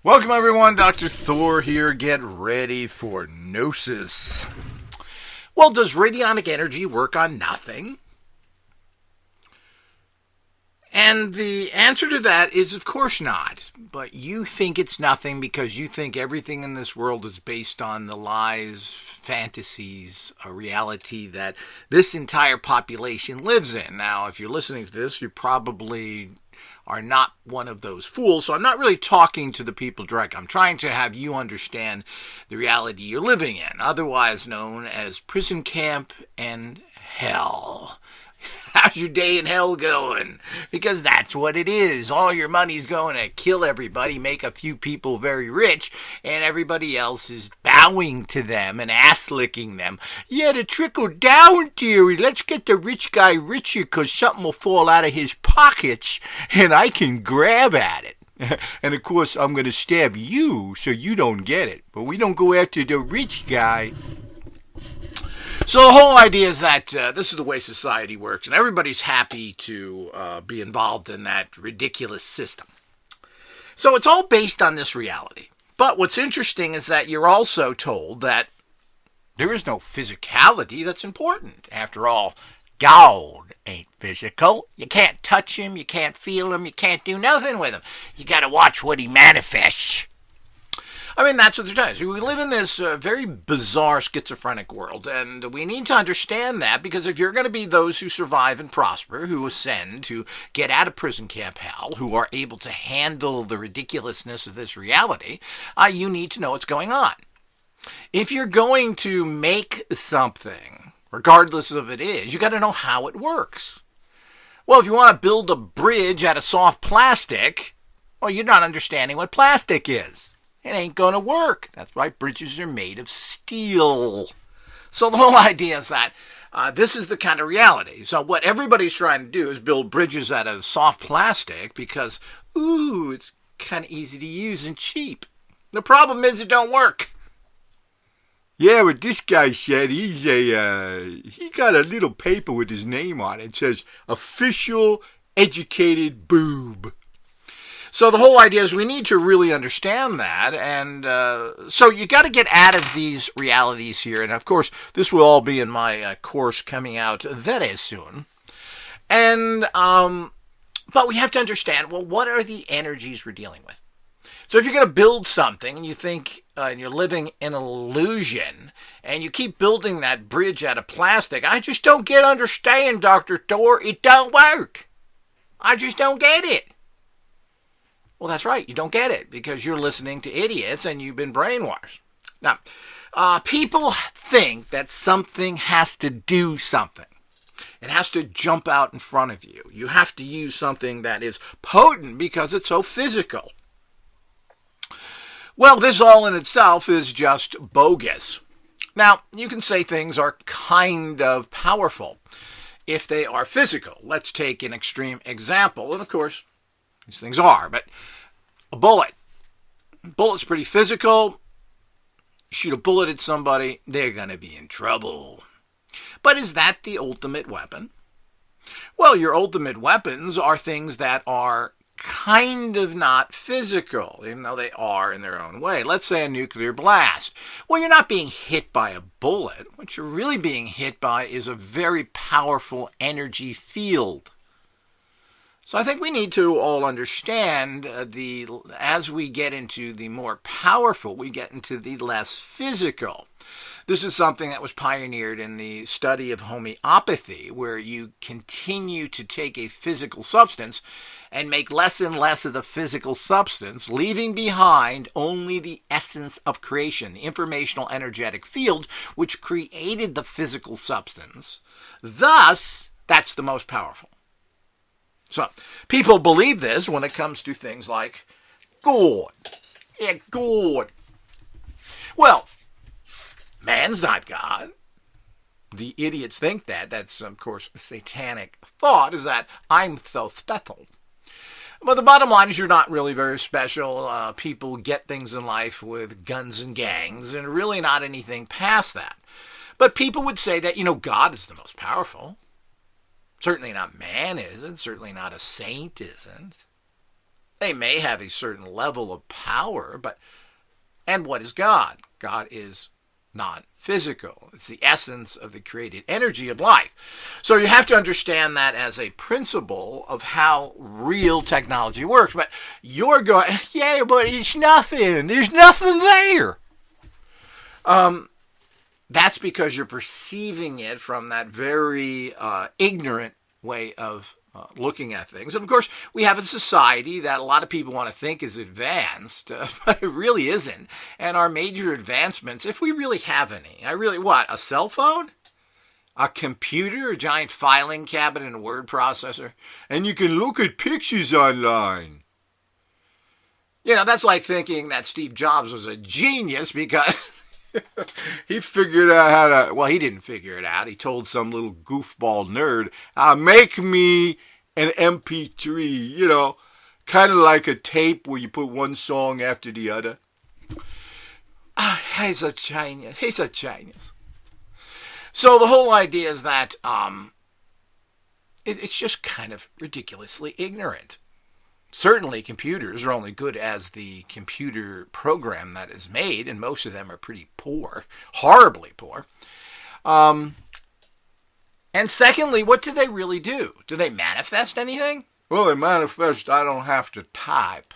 Welcome everyone, Dr. Thor here. Get ready for Gnosis. Well, does radionic energy work on nothing? And the answer to that is of course not. But you think it's nothing because you think everything in this world is based on the lies, fantasies, a reality that this entire population lives in. Now, if you're listening to this, you probably are not one of those fools. So I'm not really talking to the people direct. I'm trying to have you understand the reality you're living in, otherwise known as prison camp and hell. How's your day in hell going? Because that's what it is. All your money's going to kill everybody, make a few people very rich, and everybody else is bowing to them and ass-licking them. Yeah, to trickle down theory. Let's get the rich guy richer because something will fall out of his pockets and I can grab at it. And of course, I'm going to stab you so you don't get it. But we don't go after the rich guy. So the whole idea is that this is the way society works, and everybody's happy to be involved in that ridiculous system. So it's all based on this reality. But what's interesting is that you're also told that there is no physicality that's important. After all, God ain't physical. You can't touch him, you can't feel him, you can't do nothing with him. You got to watch what he manifests. I mean, that's what they're telling us. We live in this very bizarre schizophrenic world, and we need to understand that because if you're going to be those who survive and prosper, who ascend, who get out of prison camp hell, who are able to handle the ridiculousness of this reality, you need to know what's going on. If you're going to make something, regardless of it is, you got to know how it works. Well, if you want to build a bridge out of soft plastic, well, you're not understanding what plastic is. It ain't going to work. That's why bridges are made of steel. So the whole idea is that this is the kind of reality. So what everybody's trying to do is build bridges out of soft plastic because, it's kind of easy to use and cheap. The problem is it don't work. Yeah, what this guy said, he got a little paper with his name on it. It says, official educated boob. So the whole idea is we need to really understand that, and so you got to get out of these realities here, and of course this will all be in my course coming out very soon. And but we have to understand, well, what are the energies we're dealing with? So if you're going to build something and you think and you're living in an illusion and you keep building that bridge out of plastic, I just don't understand, Dr. Thor. It don't work. I just don't get it. Well, that's right. You don't get it because you're listening to idiots and you've been brainwashed. Now, people think that something has to do something. It has to jump out in front of you. You have to use something that is potent because it's so physical. Well, this all in itself is just bogus. Now, you can say things are kind of powerful if they are physical. Let's take an extreme example. And of course, these things are, but a bullet. Bullet's pretty physical. Shoot a bullet at somebody, they're going to be in trouble. But is that the ultimate weapon? Well, your ultimate weapons are things that are kind of not physical, even though they are in their own way. Let's say a nuclear blast. Well, you're not being hit by a bullet. What you're really being hit by is a very powerful energy field. So I think we need to all understand as we get into the more powerful, we get into the less physical. This is something that was pioneered in the study of homeopathy, where you continue to take a physical substance and make less and less of the physical substance, leaving behind only the essence of creation, the informational energetic field, which created the physical substance. Thus, that's the most powerful. So, people believe this when it comes to things like God. Yeah, God. Well, man's not God. The idiots think that. That's, of course, a satanic thought, is that I'm so special. But the bottom line is you're not really very special. People get things in life with guns and gangs, and really not anything past that. But people would say that, God is the most powerful. Certainly not man isn't. Certainly not a saint isn't. They may have a certain level of power, and what is God? God is non-physical. It's the essence of the created energy of life. So you have to understand that as a principle of how real technology works. But you're going, yeah, but it's nothing. There's nothing there. That's because you're perceiving it from that very ignorant way of looking at things. And of course, we have a society that a lot of people want to think is advanced, but it really isn't. And our major advancements, if we really have any, a cell phone? A computer, a giant filing cabinet, and a word processor? And you can look at pictures online. That's like thinking that Steve Jobs was a genius because he figured out how to, well, he didn't figure it out. He told some little goofball nerd, make me an MP3, kind of like a tape where you put one song after the other. He's a genius. So the whole idea is that it's just kind of ridiculously ignorant. Certainly computers are only good as the computer program that is made, and most of them are pretty poor, horribly poor. And secondly, what do they really do? Do they manifest anything? Well, they manifest I don't have to type.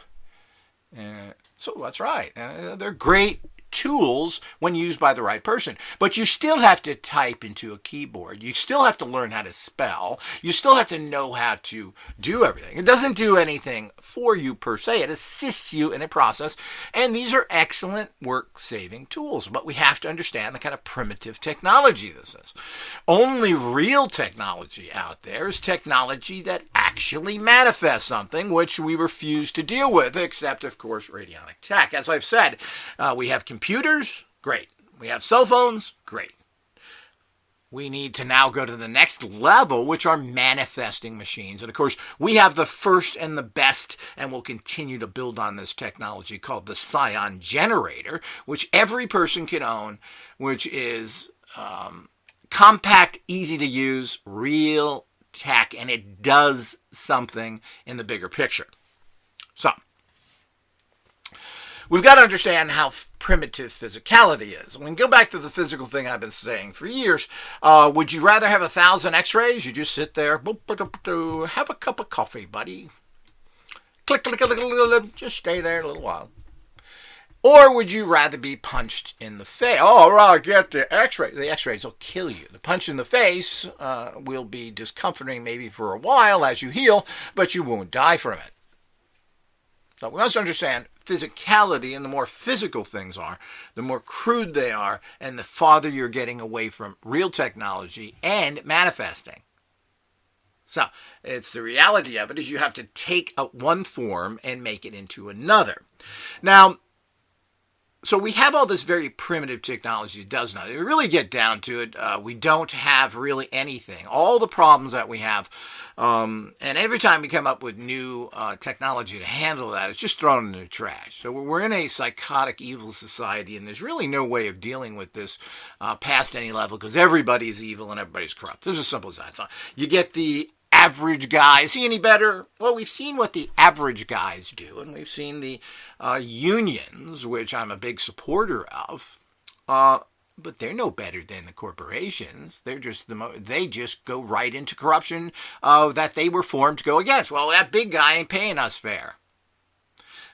So that's right. They're great tools when used by the right person. But you still have to type into a keyboard. You still have to learn how to spell. You still have to know how to do everything. It doesn't do anything for you per se. It assists you in a process. And these are excellent work-saving tools. But we have to understand the kind of primitive technology this is. Only real technology out there is technology that actually manifests something, which we refuse to deal with, except, of course, radionic tech. As I've said, we have computers, great. We have cell phones, great. We need to now go to the next level, which are manifesting machines. And of course, we have the first and the best, and we'll continue to build on this technology called the Scion generator, which every person can own, which is compact, easy to use, real tech, and it does something in the bigger picture. So, we've got to understand how primitive physicality is. We can go back to the physical thing I've been saying for years. Would you rather have 1,000 x-rays? You just sit there, have a cup of coffee, buddy. Click, click, click, click, click, just stay there a little while. Or would you rather be punched in the face? Oh, right, get the x-ray. The x-rays will kill you. The punch in the face will be discomforting maybe for a while as you heal, but you won't die from it. So we must understand physicality, and the more physical things are, the more crude they are, and the farther you're getting away from real technology and manifesting. So it's the reality of it is you have to take one form and make it into another. Now, so we have all this very primitive technology that does not. If we really get down to it, we don't have really anything. All the problems that we have, and every time we come up with new technology to handle that, it's just thrown in the trash. So we're in a psychotic, evil society, and there's really no way of dealing with this past any level because everybody's evil and everybody's corrupt. It's as simple as that. So you get the average guy. Is he any better? Well, we've seen what the average guys do, and we've seen the unions, which I'm a big supporter of, but they're no better than the corporations. They're just they just go right into corruption that they were formed to go against. Well, that big guy ain't paying us fair.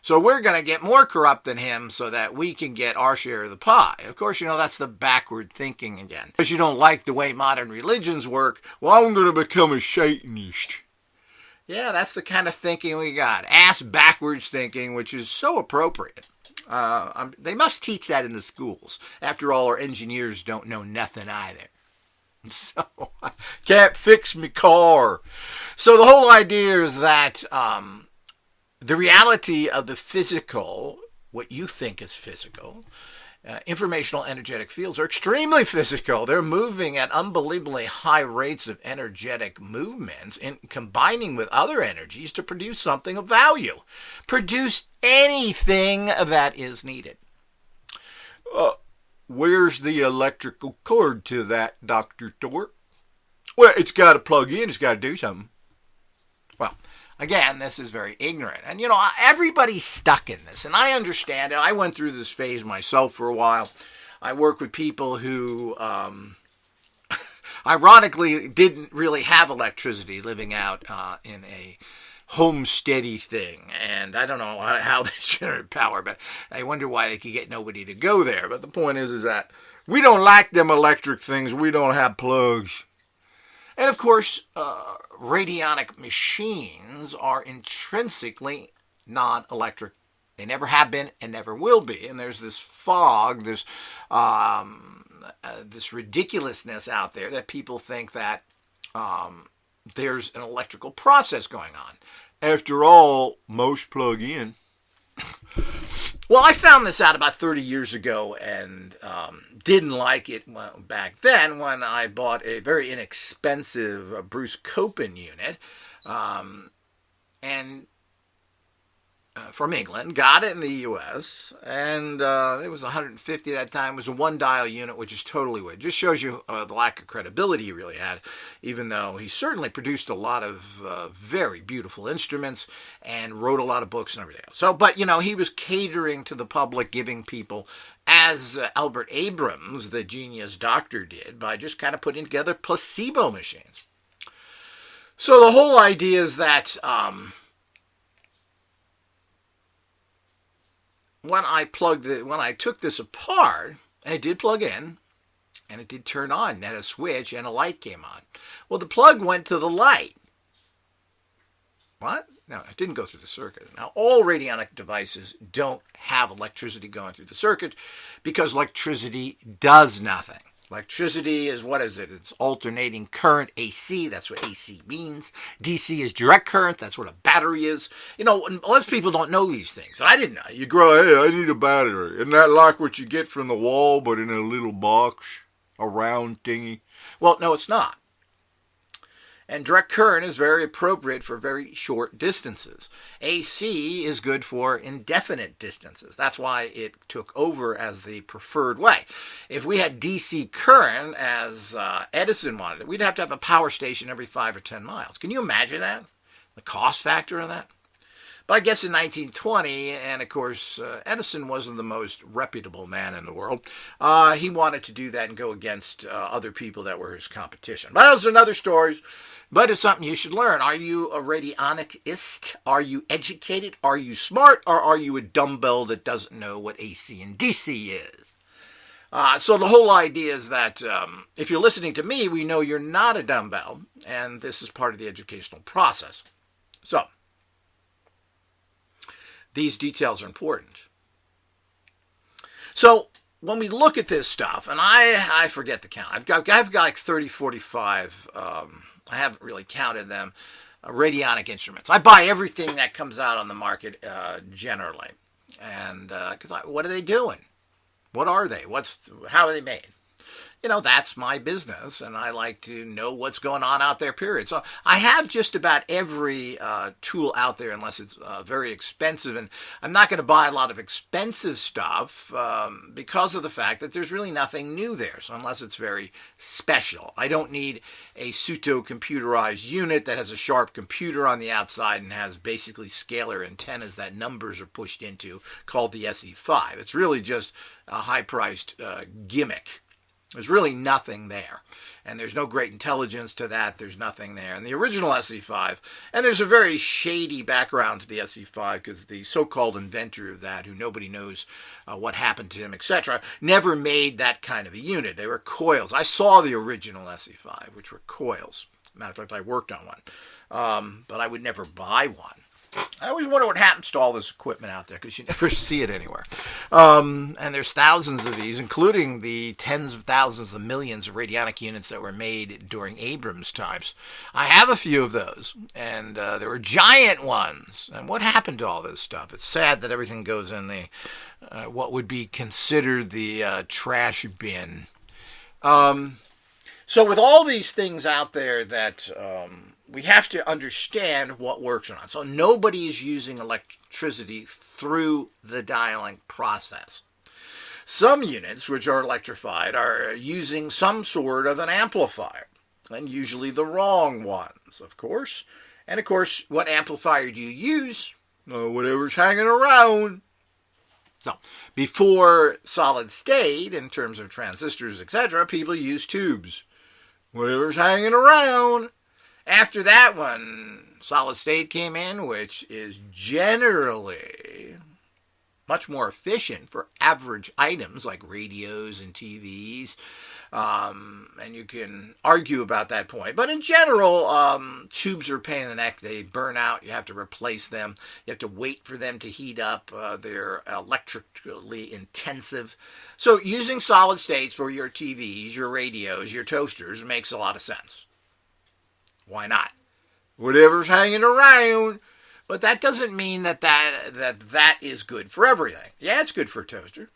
So we're going to get more corrupt than him so that we can get our share of the pie. Of course, that's the backward thinking again. Because you don't like the way modern religions work, well, I'm going to become a Satanist. Yeah, that's the kind of thinking we got. Ass backwards thinking, which is so appropriate. They must teach that in the schools. After all, our engineers don't know nothing either. So, I can't fix me car. So the whole idea is that the reality of the physical, what you think is physical, informational energetic fields are extremely physical. They're moving at unbelievably high rates of energetic movements and combining with other energies to produce something of value. Produce anything that is needed. Where's the electrical cord to that, Dr. Thorpe? Well, it's got to plug in. It's got to do something. Well, Again, this is very ignorant. And, everybody's stuck in this. And I understand it. I went through this phase myself for a while. I work with people who, ironically, didn't really have electricity living out in a homesteady thing. And I don't know how they generate power, but I wonder why they could get nobody to go there. But the point is that we don't like them electric things. We don't have plugs. And of course, radionic machines are intrinsically non-electric. They never have been and never will be. And there's this fog, this ridiculousness out there that people think that there's an electrical process going on. After all, most plug in. Well, I found this out about 30 years ago and didn't like it back then when I bought a very inexpensive Bruce Copen unit and from England, got it in the U.S., and it was 150 at that time. It was a one-dial unit, which is totally weird. Just shows you the lack of credibility he really had, even though he certainly produced a lot of very beautiful instruments and wrote a lot of books and everything else. So, but, he was catering to the public, giving people, as Albert Abrams, the genius doctor, did, by just kind of putting together placebo machines. So the whole idea is that when I took this apart, and it did plug in, and it did turn on, and had a switch, and a light came on. Well, the plug went to the light. What? No, it didn't go through the circuit. Now, all radionic devices don't have electricity going through the circuit because electricity does nothing. Electricity is, what is it? It's alternating current, AC. That's what AC means. DC is direct current. That's what a battery is. Most people don't know these things. And I didn't know. You grow, hey, I need a battery. Isn't that like what you get from the wall, but in a little box? A round thingy? Well, no, it's not. And direct current is very appropriate for very short distances. AC is good for indefinite distances. That's why it took over as the preferred way. If we had DC current, as Edison wanted it, we'd have to have a power station every 5 or 10 miles. Can you imagine that? The cost factor of that? But I guess in 1920, and of course, Edison wasn't the most reputable man in the world, he wanted to do that and go against other people that were his competition. But those are another stories. But it's something you should learn. Are you a radionicist? Are you educated? Are you smart? Or are you a dumbbell that doesn't know what AC and DC is? So the whole idea is that if you're listening to me, we know you're not a dumbbell. And this is part of the educational process. So these details are important. So when we look at this stuff, and I forget the count. I've got like 30, 45... I haven't really counted them, radionic instruments. I buy everything that comes out on the market generally. And what are they doing? What are they? How are they made? That's my business, and I like to know what's going on out there, period. So I have just about every tool out there, unless it's very expensive. And I'm not going to buy a lot of expensive stuff because of the fact that there's really nothing new there. So unless it's very special. I don't need a pseudo-computerized unit that has a sharp computer on the outside and has basically scalar antennas that numbers are pushed into, called the SE5. It's really just a high-priced gimmick. There's really nothing there. And there's no great intelligence to that. There's nothing there. And the original SE5, and there's a very shady background to the SE5 because the so-called inventor of that, who nobody knows what happened to him, etc., never made that kind of a unit. They were coils. I saw the original SE5, which were coils. Matter of fact, I worked on one. But I would never buy one. I always wonder what happens to all this equipment out there because you never see it anywhere. And there's thousands of these, including the tens of thousands of millions of radionic units that were made during Abrams' times. I have a few of those, and there were giant ones. And what happened to all this stuff? It's sad that everything goes in the what would be considered the trash bin. So with all these things out there that we have to understand what works or not. So nobody is using electricity through the dialing process. Some units, which are electrified, are using some sort of an amplifier, and usually the wrong ones, of course. And of course, what amplifier do you use? Whatever's hanging around. So, before solid state, in terms of transistors, etc., people use tubes. Whatever's hanging around. After that one, solid state came in, which is generally much more efficient for average items like radios and TVs. And you can argue about that point. But in general, tubes are a pain in the neck. They burn out. You have to replace them. You have to wait for them to heat up. They're electrically intensive. So using solid states for your TVs, your radios, your toasters makes a lot of sense. Why not? Whatever's hanging around. But that doesn't mean that is good for everything. Yeah, it's good for a toaster.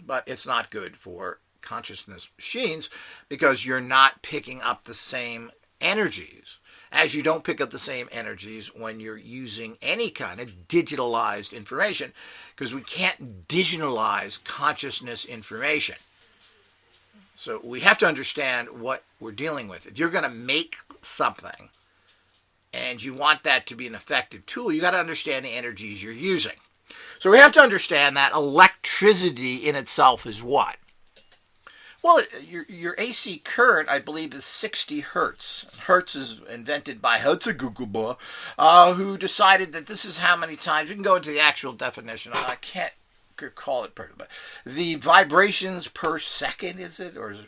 But it's not good for consciousness machines because you're not picking up the same energies, as you don't pick up the same energies when you're using any kind of digitalized information, because we can't digitalize consciousness information. So we have to understand what we're dealing with. If you're going to make something and you want that to be an effective tool, you got to understand the energies you're using. So we have to understand that electricity in itself is what? Well, your AC current, I believe, is 60 hertz. Hertz is invented by Hertzogugubor, who decided that this is how many times. We can go into the actual definition. I can't call it perfect, but the vibrations per second, is it? Or is it,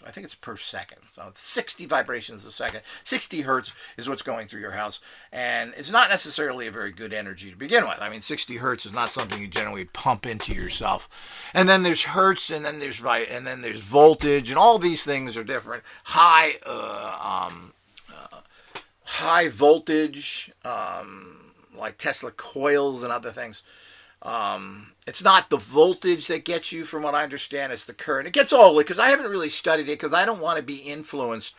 I think it's per second. So it's 60 vibrations a second. 60 hertz is what's going through your house. And it's not necessarily a very good energy to begin with. I mean, 60 hertz is not something you generally pump into yourself. And then there's hertz, and then there's voltage, and all these things are different. High voltage, like Tesla coils and other things. It's not the voltage that gets you, from what I understand, it's the current. It gets all, because I haven't really studied it, because I don't want to be influenced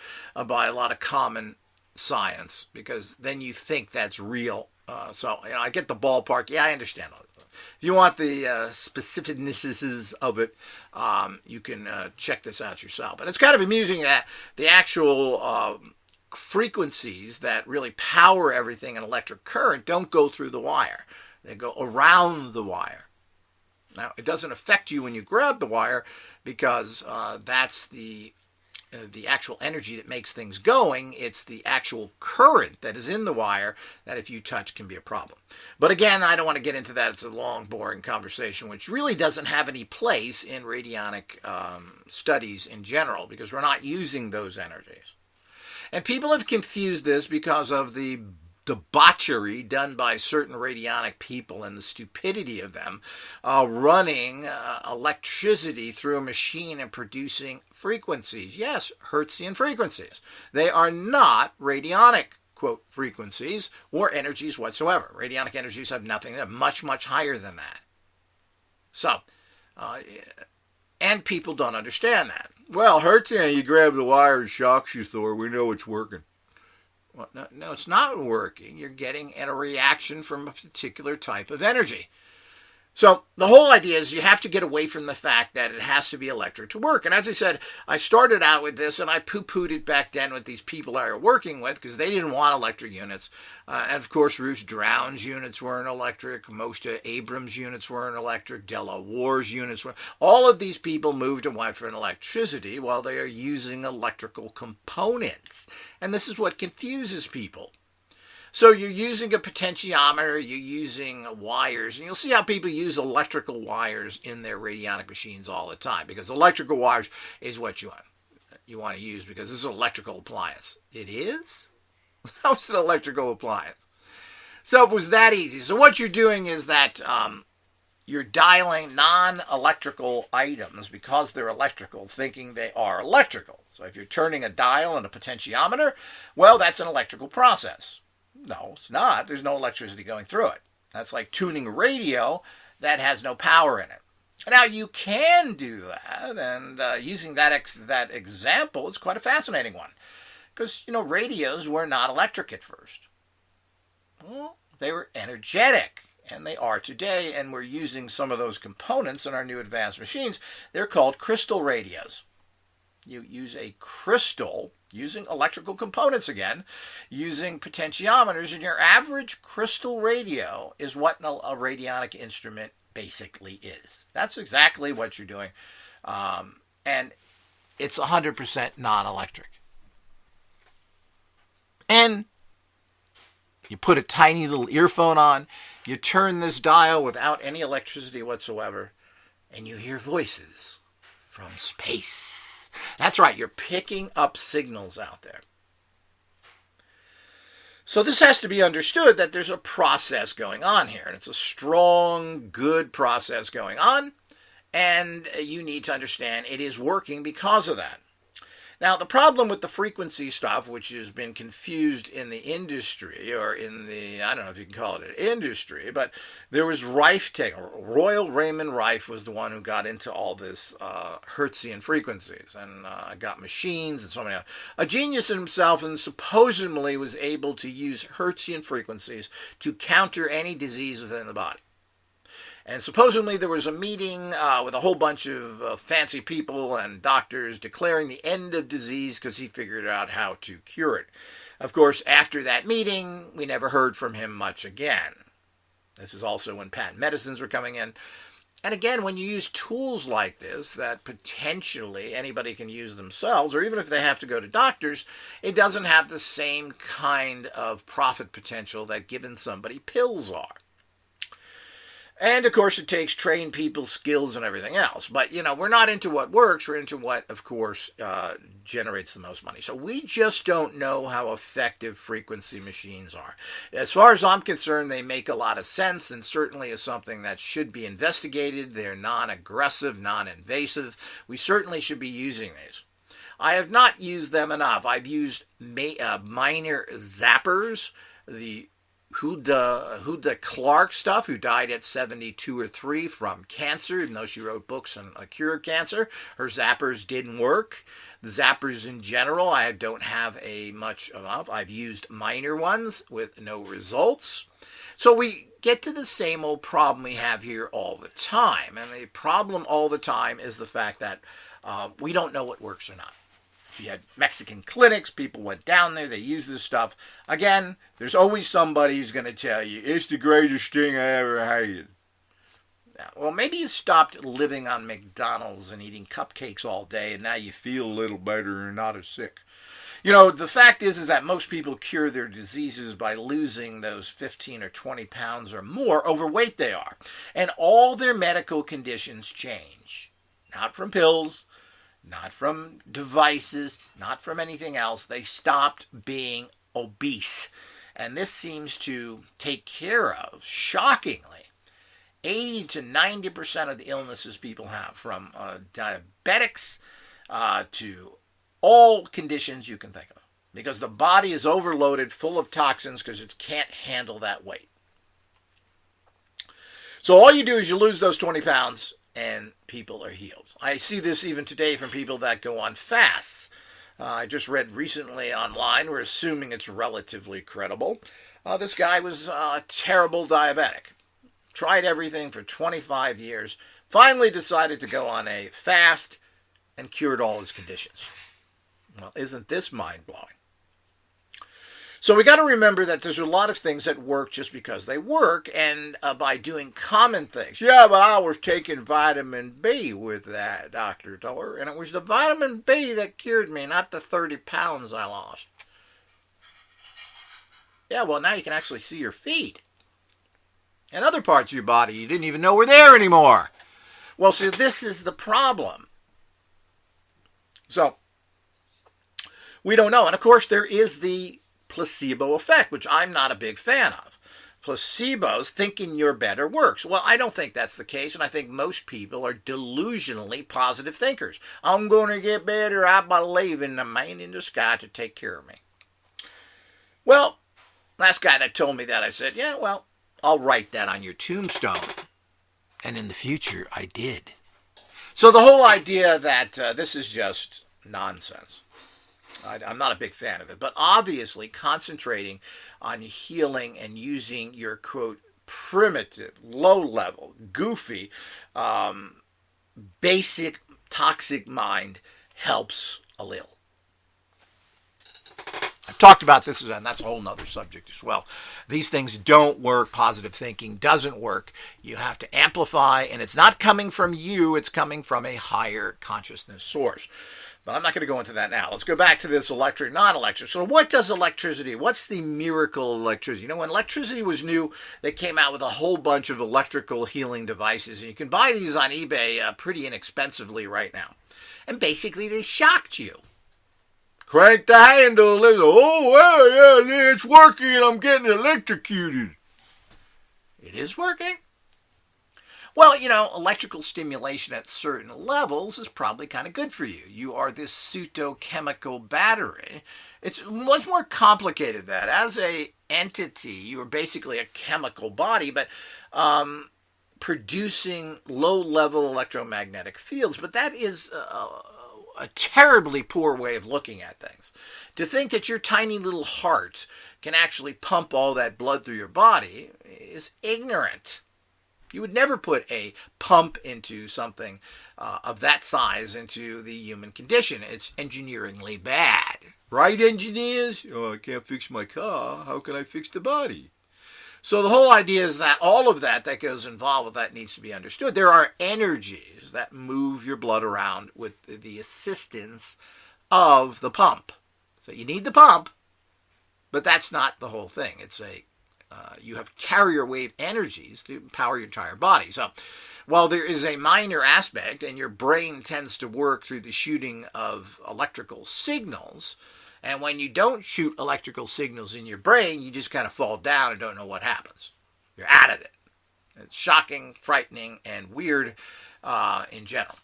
by a lot of common science, because then you think that's real. So I get the ballpark. Yeah, I understand all that. If you want the specificnesses of it, you can check this out yourself. And it's kind of amusing that the actual frequencies that really power everything in electric current don't go through the wire. They go around the wire. Now, it doesn't affect you when you grab the wire, because that's the actual energy that makes things going. It's the actual current that is in the wire that, if you touch, can be a problem. But again, I don't want to get into that. It's a long, boring conversation, which really doesn't have any place in radionic studies in general, because we're not using those energies. And people have confused this because of the debauchery done by certain radionic people and the stupidity of them running electricity through a machine and producing frequencies. Yes, Hertzian frequencies. They are not radionic, quote, frequencies or energies whatsoever. Radionic energies have nothing. They're much, much higher than that. So, and people don't understand that. Well, Hertzian, you grab the wire, it shocks you, Thor. We know it's working. Well, no, it's not working. You're getting a reaction from a particular type of energy. So the whole idea is you have to get away from the fact that it has to be electric to work. And as I said, I started out with this, and I poo-pooed it back then with these people I were working with, because they didn't want electric units. And of course, Ruth Drown's units weren't electric. Moshe Abrams' units weren't electric. Della War's units were. All of these people moved away from electricity while they are using electrical components. And this is what confuses people. So you're using a potentiometer, you're using wires, and you'll see how people use electrical wires in their radionic machines all the time, because electrical wires is what you want to use, because this is an electrical appliance. It is? How's it an electrical appliance? So if it was that easy. So what you're doing is that you're dialing non-electrical items because they're electrical, thinking they are electrical. So if you're turning a dial and a potentiometer, well, that's an electrical process. No, it's not. There's no electricity going through it. That's like tuning a radio that has no power in it. Now, you can do that, and using that example, it's quite a fascinating one. Because, radios were not electric at first. Well, they were energetic, and they are today, and we're using some of those components in our new advanced machines. They're called crystal radios. You use a crystal using electrical components again, using potentiometers, and your average crystal radio is what a radionic instrument basically is. That's exactly what you're doing. And it's 100% non-electric. And you put a tiny little earphone on, you turn this dial without any electricity whatsoever, and you hear voices from space. That's right, you're picking up signals out there. So this has to be understood that there's a process going on here, and it's a strong, good process going on, and you need to understand it is working because of that. Now, the problem with the frequency stuff, which has been confused in the industry, or in the, I don't know if you can call it an industry, but there was Rife, Royal Raymond Rife was the one who got into all this Hertzian frequencies, and got machines and so many. A genius in himself, and supposedly was able to use Hertzian frequencies to counter any disease within the body. And supposedly there was a meeting with a whole bunch of fancy people and doctors declaring the end of disease because he figured out how to cure it. Of course, after that meeting, we never heard from him much again. This is also when patent medicines were coming in. And again, when you use tools like this that potentially anybody can use themselves, or even if they have to go to doctors, it doesn't have the same kind of profit potential that giving somebody pills are. And, of course, it takes trained people's skills and everything else. But, we're not into what works. We're into what, of course, generates the most money. So we just don't know how effective frequency machines are. As far as I'm concerned, they make a lot of sense and certainly is something that should be investigated. They're non-aggressive, non-invasive. We certainly should be using these. I have not used them enough. I've used minor zappers, the Huda Clark stuff, who died at 72 or 3 from cancer, even though she wrote books on a cure of cancer. Her zappers didn't work. The zappers in general, I don't have much of. I've used minor ones with no results. So we get to the same old problem we have here all the time. And the problem all the time is the fact that we don't know what works or not. If you had Mexican clinics, people went down there, they used this stuff. Again, there's always somebody who's going to tell you, it's the greatest thing I ever had. Now, well, maybe you stopped living on McDonald's and eating cupcakes all day, and now you feel a little better and not as sick. The fact is that most people cure their diseases by losing those 15 or 20 pounds or more overweight they are. And all their medical conditions change. Not from pills, not from devices, not from anything else. They stopped being obese. And this seems to take care of, shockingly, 80 to 90% of the illnesses people have, from diabetics to all conditions you can think of. Because the body is overloaded, full of toxins, because it can't handle that weight. So all you do is you lose those 20 pounds, and people are healed. I see this even today from people that go on fasts. I just read recently online, we're assuming it's relatively credible. This guy was a terrible diabetic. Tried everything for 25 years. Finally decided to go on a fast and cured all his conditions. Well, isn't this mind-blowing? So we got to remember that there's a lot of things that work just because they work, and by doing common things. Yeah, but I was taking vitamin B with that, Dr. Toller, and it was the vitamin B that cured me, not the 30 pounds I lost. Yeah, well, now you can actually see your feet. And other parts of your body you didn't even know were there anymore. Well, see, this is the problem. So, we don't know. And, of course, there is the placebo effect, which I'm not a big fan of. Placebos, thinking you're better, works. Well, I don't think that's the case, and I think most people are delusionally positive thinkers. I'm going to get better. I believe in the man in the sky to take care of me. Well, last guy that told me that, I said, yeah, well, I'll write that on your tombstone. And in the future, I did. So the whole idea that this is just nonsense. I'm not a big fan of it, but obviously concentrating on healing and using your, quote, primitive, low-level, goofy, basic, toxic mind helps a little. I've talked about this, and that's a whole nother subject as well. These things don't work. Positive thinking doesn't work. You have to amplify, and it's not coming from you. It's coming from a higher consciousness source. But I'm not going to go into that now. Let's go back to this electric, non-electric. So what does electricity, what's the miracle of electricity? You know, when electricity was new, they came out with a whole bunch of electrical healing devices. And you can buy these on eBay pretty inexpensively right now. And basically, they shocked you. Crank the handle. Oh, well, yeah, it's working. I'm getting electrocuted. It is working. Well, you know, electrical stimulation at certain levels is probably kind of good for you. You are this pseudochemical battery. It's much more complicated than that. As a entity, you are basically a chemical body, but producing low-level electromagnetic fields. But that is a terribly poor way of looking at things. To think that your tiny little heart can actually pump all that blood through your body is ignorant. You would never put a pump into something of that size into the human condition. It's engineeringly bad. Right, engineers? Oh, I can't fix my car. How can I fix the body? So the whole idea is that all of that goes involved with that needs to be understood. There are energies that move your blood around with the assistance of the pump. So you need the pump, but that's not the whole thing. It's you have carrier wave energies to power your entire body. So while there is a minor aspect, and your brain tends to work through the shooting of electrical signals, and when you don't shoot electrical signals in your brain, you just kind of fall down and don't know what happens. You're out of it. It's shocking, frightening, and weird in general.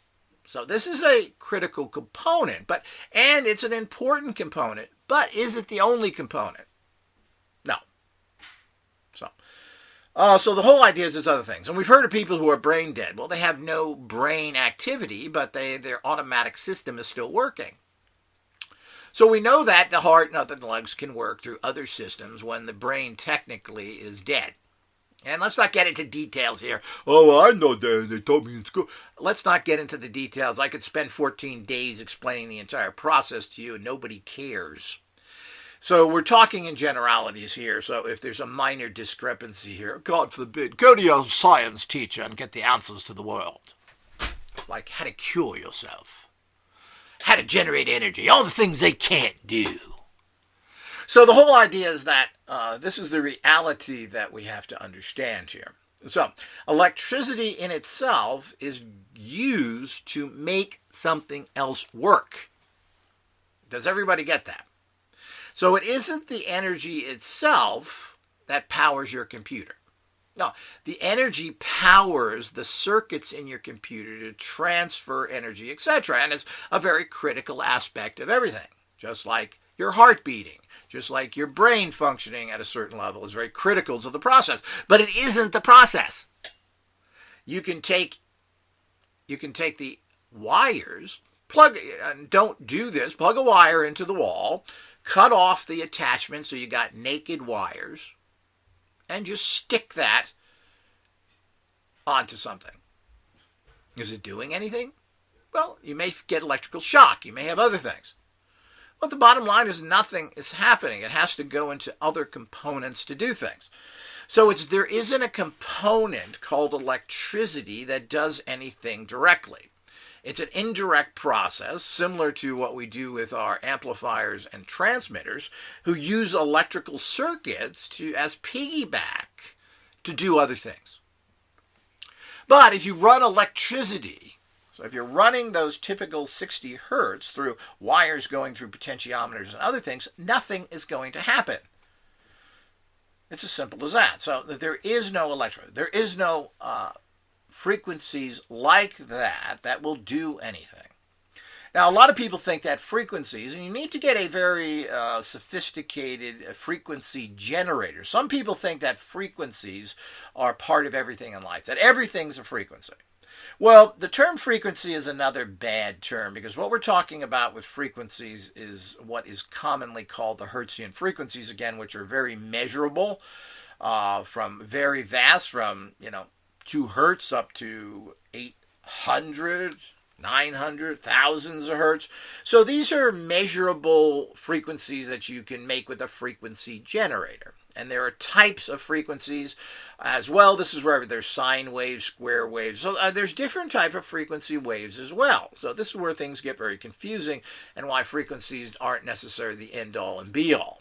So this is a critical component, and it's an important component, but is it the only component? No. So the whole idea is there's other things. And we've heard of people who are brain dead. Well, they have no brain activity, but their automatic system is still working. So we know that the heart and other legs can work through other systems when the brain technically is dead. And let's not get into details here. Oh, well, I know that. They told me in school. Let's not get into the details. I could spend 14 days explaining the entire process to you, and nobody cares. So we're talking in generalities here. So if there's a minor discrepancy here, God forbid, go to your science teacher and get the answers to the world. Like how to cure yourself, how to generate energy, all the things they can't do. So the whole idea is that this is the reality that we have to understand here. So electricity in itself is used to make something else work. Does everybody get that? So it isn't the energy itself that powers your computer. No, the energy powers the circuits in your computer to transfer energy, etc. And it's a very critical aspect of everything. Just like your heart beating, just like your brain functioning at a certain level is very critical to the process. But it isn't the process. You can take the wires, don't do this, plug a wire into the wall, cut off the attachment so you got naked wires, and just stick that onto something. Is it doing anything? Well, you may get electrical shock. You may have other things. But the bottom line is nothing is happening. It has to go into other components to do things. So there isn't a component called electricity that does anything directly. It's an indirect process, similar to what we do with our amplifiers and transmitters, who use electrical circuits as piggyback to do other things. But if you run electricity, so if you're running those typical 60 hertz through wires going through potentiometers and other things, nothing is going to happen. It's as simple as that. So there is no electricity. There is no frequencies like that will do anything. Now, a lot of people think that frequencies, and you need to get a very sophisticated frequency generator. Some people think that frequencies are part of everything in life, that everything's a frequency. Well, the term frequency is another bad term, because what we're talking about with frequencies is what is commonly called the Hertzian frequencies, again, which are very measurable, from very vast, from 2 hertz up to 800 900, thousands of hertz. So these are measurable frequencies that you can make with a frequency generator. And there are types of frequencies as well. This is where there's sine waves, square waves. So there's different types of frequency waves as well. So this is where things get very confusing and why frequencies aren't necessarily the end all and be all.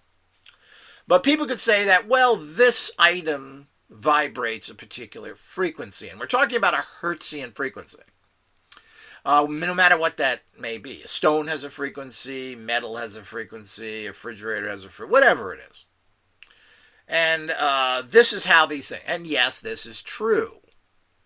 But people could say that, well, this item vibrates a particular frequency. And we're talking about a Hertzian frequency. No matter what that may be. A stone has a frequency, metal has a frequency, a refrigerator has a frequency, whatever it is. And this is how these things, and yes, this is true.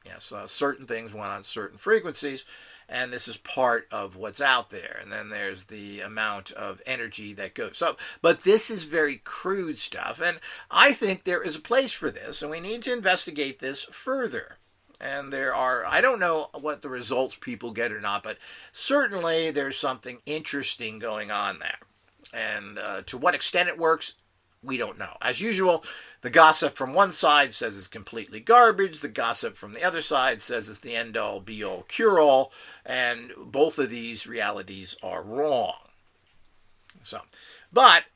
Yes, certain things went on certain frequencies, and this is part of what's out there. And then there's the amount of energy that goes. So, but this is very crude stuff, and I think there is a place for this, and we need to investigate this further. And there are, I don't know what the results people get or not, but certainly there's something interesting going on there. And to what extent it works, we don't know. As usual, the gossip from one side says it's completely garbage. The gossip from the other side says it's the end-all, be-all, cure-all. And both of these realities are wrong. So, but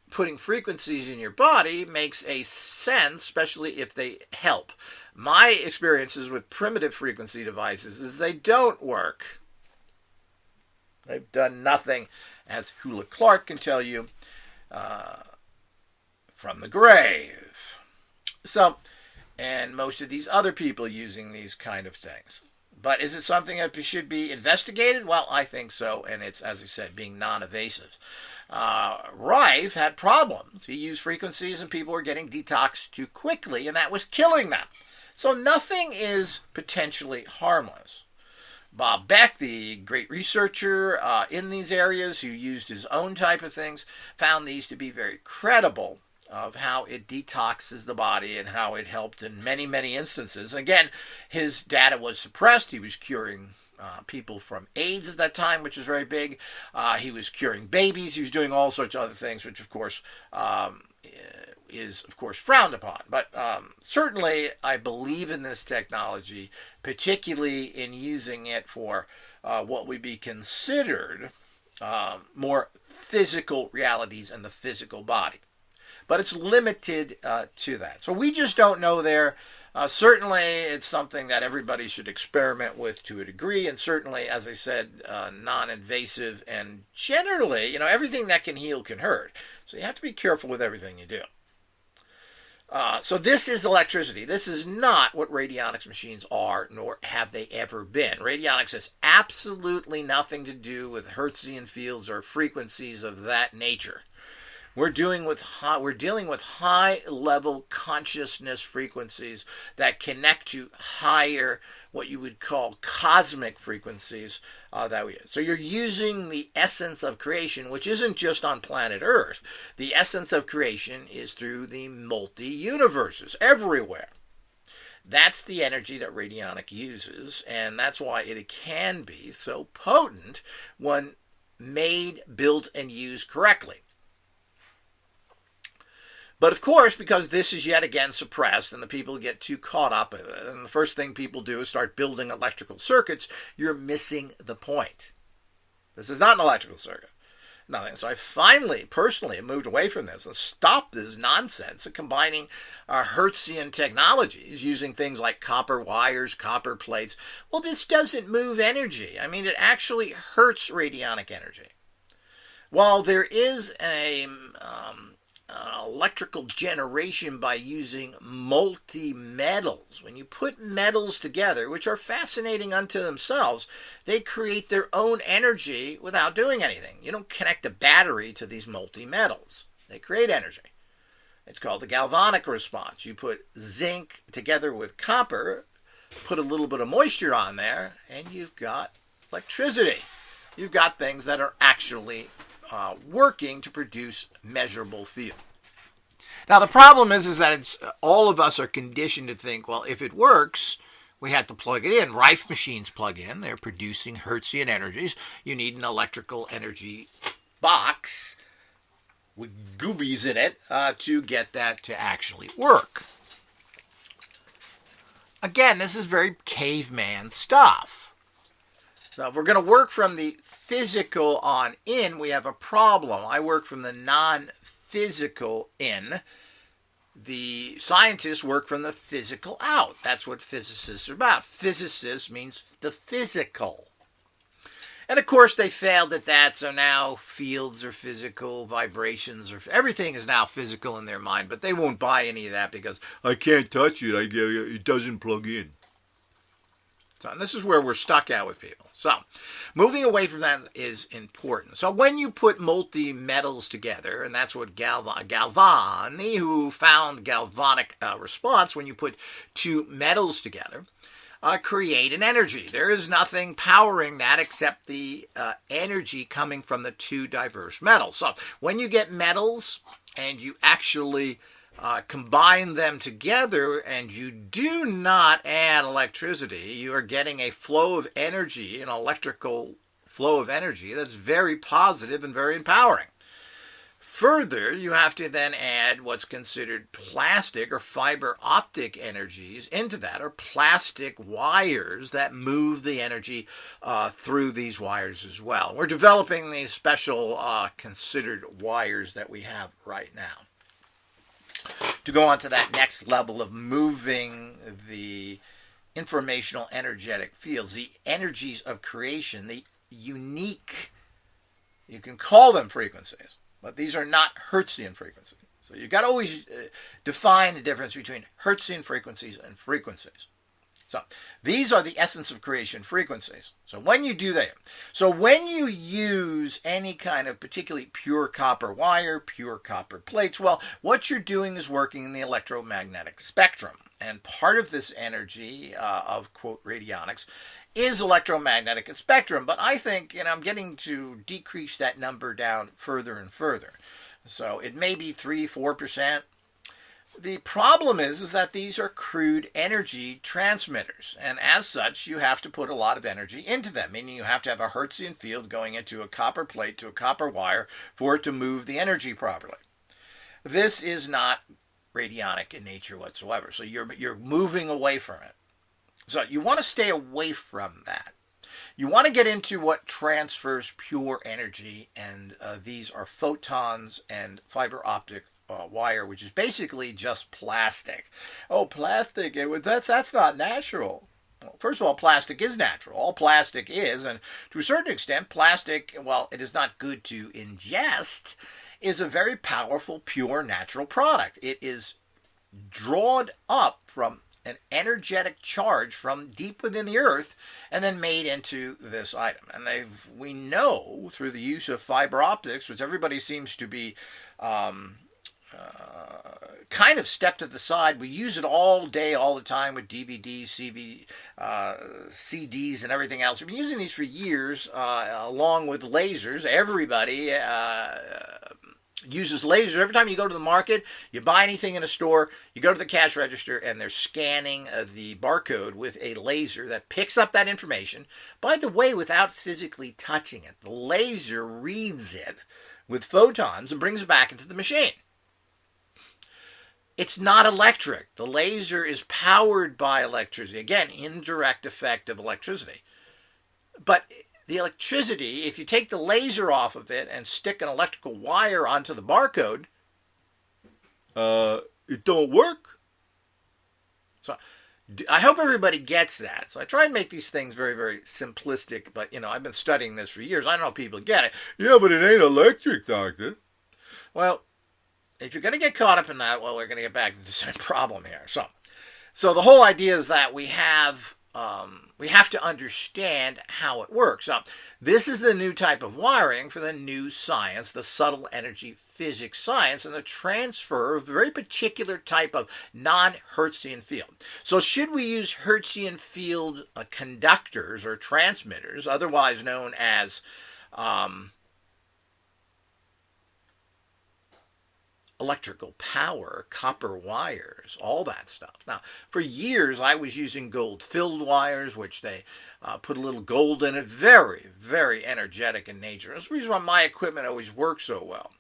putting frequencies in your body makes a sense, especially if they help. My experiences with primitive frequency devices is they don't work. They've done nothing, as Hula Clark can tell you, from the grave. So, and most of these other people using these kind of things. But is it something that should be investigated? Well, I think so, and it's, as I said, being non-invasive. Rife had problems. He used frequencies and people were getting detoxed too quickly, and that was killing them. So nothing is potentially harmless. Bob Beck, the great researcher in these areas who used his own type of things, found these to be very credible of how it detoxes the body and how it helped in many, many instances. Again, his data was suppressed. He was curing people from AIDS at that time, which is very big. He was curing babies. He was doing all sorts of other things, which, of course, is, of course, frowned upon. But certainly, I believe in this technology, particularly in using it for what would be considered more physical realities in the physical body. But it's limited to that. So we just don't know there. Certainly, it's something that everybody should experiment with to a degree. And certainly, as I said, non-invasive. And generally, everything that can heal can hurt. So you have to be careful with everything you do. So this is electricity. This is not what radionics machines are, nor have they ever been. Radionics has absolutely nothing to do with Hertzian fields or frequencies of that nature. We're dealing with high-level consciousness frequencies that connect to higher, what you would call cosmic frequencies that we use. So you're using the essence of creation, which isn't just on planet Earth. The essence of creation is through the multi-universes everywhere. That's the energy that radionic uses, and that's why it can be so potent when made, built, and used correctly. But of course, because this is yet again suppressed and the people get too caught up in it, and the first thing people do is start building electrical circuits, you're missing the point. This is not an electrical circuit. Nothing. So I finally, personally, moved away from this and stopped this nonsense of combining Hertzian technologies using things like copper wires, copper plates. Well, this doesn't move energy. I mean, it actually hurts radionic energy. While there is an electrical generation by using multi-metals. When you put metals together, which are fascinating unto themselves, they create their own energy without doing anything. You don't connect a battery to these multi-metals. They create energy. It's called the galvanic response. You put zinc together with copper, put a little bit of moisture on there, and you've got electricity. You've got things that are actually working to produce measurable field. Now the problem is that it's all of us are conditioned to think, well, if it works, we have to plug it in. Rife machines plug in. They're producing Hertzian energies. You need an electrical energy box with goobies in it to get that to actually work. Again, this is very caveman stuff. So if we're going to work from the physical on in, we have a problem. I work from the non-physical in. The scientists work from the physical out. That's what physicists are about. Physicists means the physical. And of course they failed at that, so now fields are physical, vibrations are, everything is now physical in their mind, but they won't buy any of that because I can't touch it, it doesn't plug in. So, and this is where we're stuck at with people. So, moving away from that is important. So, when you put multi-metals together, and that's what Galvani, who found galvanic response, when you put two metals together, create an energy. There is nothing powering that except the energy coming from the two diverse metals. So, when you get metals and you actually combine them together and you do not add electricity, you are getting a flow of energy, an electrical flow of energy that's very positive and very empowering. Further, you have to then add what's considered plastic or fiber optic energies into that, or plastic wires that move the energy through these wires as well. We're developing these special considered wires that we have right now to go on to that next level of moving the informational energetic fields, the energies of creation, the unique, you can call them frequencies, but these are not Hertzian frequencies. So you've got to always define the difference between Hertzian frequencies and frequencies. So these are the essence of creation frequencies. So when you do that, so when you use any kind of particularly pure copper wire, pure copper plates, well, what you're doing is working in the electromagnetic spectrum. And part of this energy of, quote, radionics is electromagnetic spectrum. But I think, I'm getting to decrease that number down further and further. So it may be 3-4%. The problem is that these are crude energy transmitters, and as such, you have to put a lot of energy into them, meaning you have to have a Hertzian field going into a copper plate to a copper wire for it to move the energy properly. This is not radionic in nature whatsoever, so you're moving away from it. So you want to stay away from that. You want to get into what transfers pure energy, and these are photons and fiber optic wire, which is basically just plastic. Oh, plastic, that's not natural. Well, first of all, plastic is natural. All plastic is, and to a certain extent, plastic, while it is not good to ingest, is a very powerful, pure, natural product. It is drawn up from an energetic charge from deep within the earth and then made into this item. And we know through the use of fiber optics, which everybody seems to be kind of stepped to the side. We use it all day, all the time with DVDs, CDs, and everything else. We've been using these for years, along with lasers. Everybody uses lasers. Every time you go to the market, you buy anything in a store, you go to the cash register, and they're scanning the barcode with a laser that picks up that information. By the way, without physically touching it. The laser reads it with photons and brings it back into the machine. It's not electric. The laser is powered by electricity. Again, indirect effect of electricity. But the electricity, if you take the laser off of it and stick an electrical wire onto the barcode, it don't work. So I hope everybody gets that. So I try and make these things very, very simplistic, but I've been studying this for years. I don't know if people get it. Yeah, but it ain't electric, doctor. Well, if you're going to get caught up in that, well, we're going to get back to the same problem here. So the whole idea is that we have to understand how it works. So this is the new type of wiring for the new science, the subtle energy physics science, and the transfer of a very particular type of non-Hertzian field. So should we use Hertzian field conductors or transmitters, otherwise known as electrical power, copper wires, all that stuff. Now, for years, I was using gold-filled wires, which they put a little gold in it. Very, very energetic in nature. That's the reason why my equipment always works so well.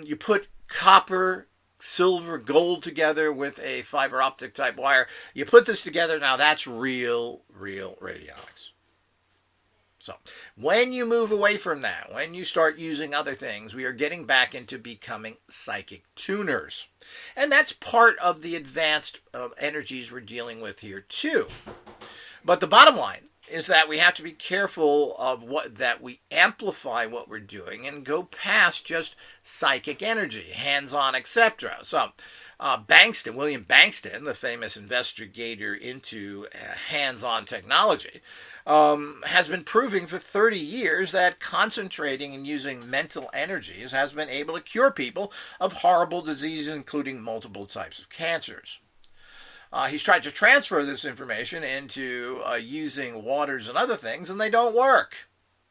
You put copper, silver, gold together with a fiber optic type wire. You put this together, now that's real radionics. So when you move away from that, when you start using other things, we are getting back into becoming psychic tuners. And that's part of the advanced energies we're dealing with here too. But the bottom line is that we have to be careful of that we amplify what we're doing and go past just psychic energy, hands-on, etc. So William Bankston, the famous investigator into hands-on technology, has been proving for 30 years that concentrating and using mental energies has been able to cure people of horrible diseases, including multiple types of cancers. He's tried to transfer this information into using waters and other things, and they don't work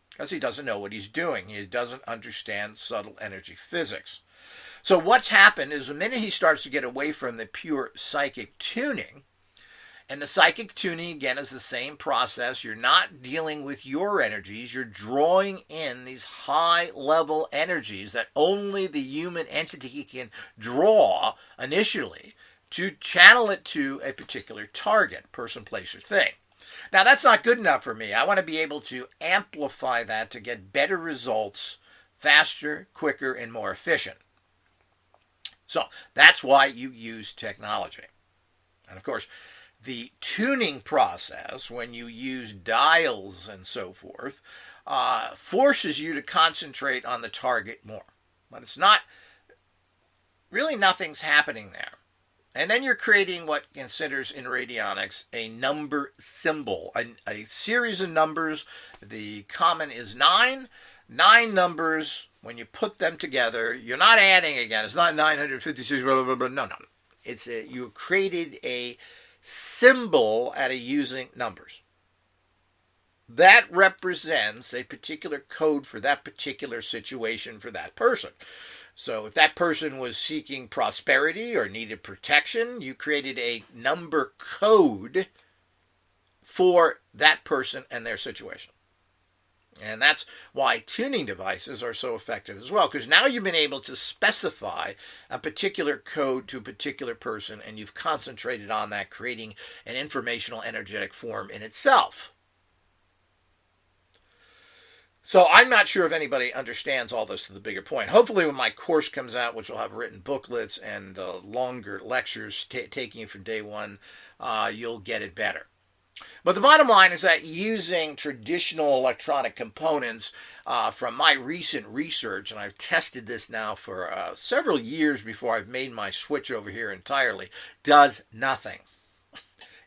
because he doesn't know what he's doing. He doesn't understand subtle energy physics. So what's happened is the minute he starts to get away from the pure psychic tuning, and the psychic tuning, again, is the same process. You're not dealing with your energies. You're drawing in these high-level energies that only the human entity can draw initially to channel it to a particular target, person, place, or thing. Now, that's not good enough for me. I want to be able to amplify that to get better results faster, quicker, and more efficient. So that's why you use technology. And of course, the tuning process, when you use dials and so forth, forces you to concentrate on the target more. But it's not, really nothing's happening there. And then you're creating what considers in radionics a number symbol, a series of numbers. The common is 9. 9 numbers, when you put them together, you're not adding again. It's not 956, blah, blah, blah, blah. No. You created a symbol out of using numbers. That represents a particular code for that particular situation for that person. So if that person was seeking prosperity or needed protection, you created a number code for that person and their situation. And that's why tuning devices are so effective as well, because now you've been able to specify a particular code to a particular person, and you've concentrated on that, creating an informational energetic form in itself. So I'm not sure if anybody understands all this to the bigger point. Hopefully when my course comes out, which will have written booklets and longer lectures taking you from day one, you'll get it better. But the bottom line is that using traditional electronic components from my recent research, and I've tested this now for several years before I've made my switch over here entirely, does nothing.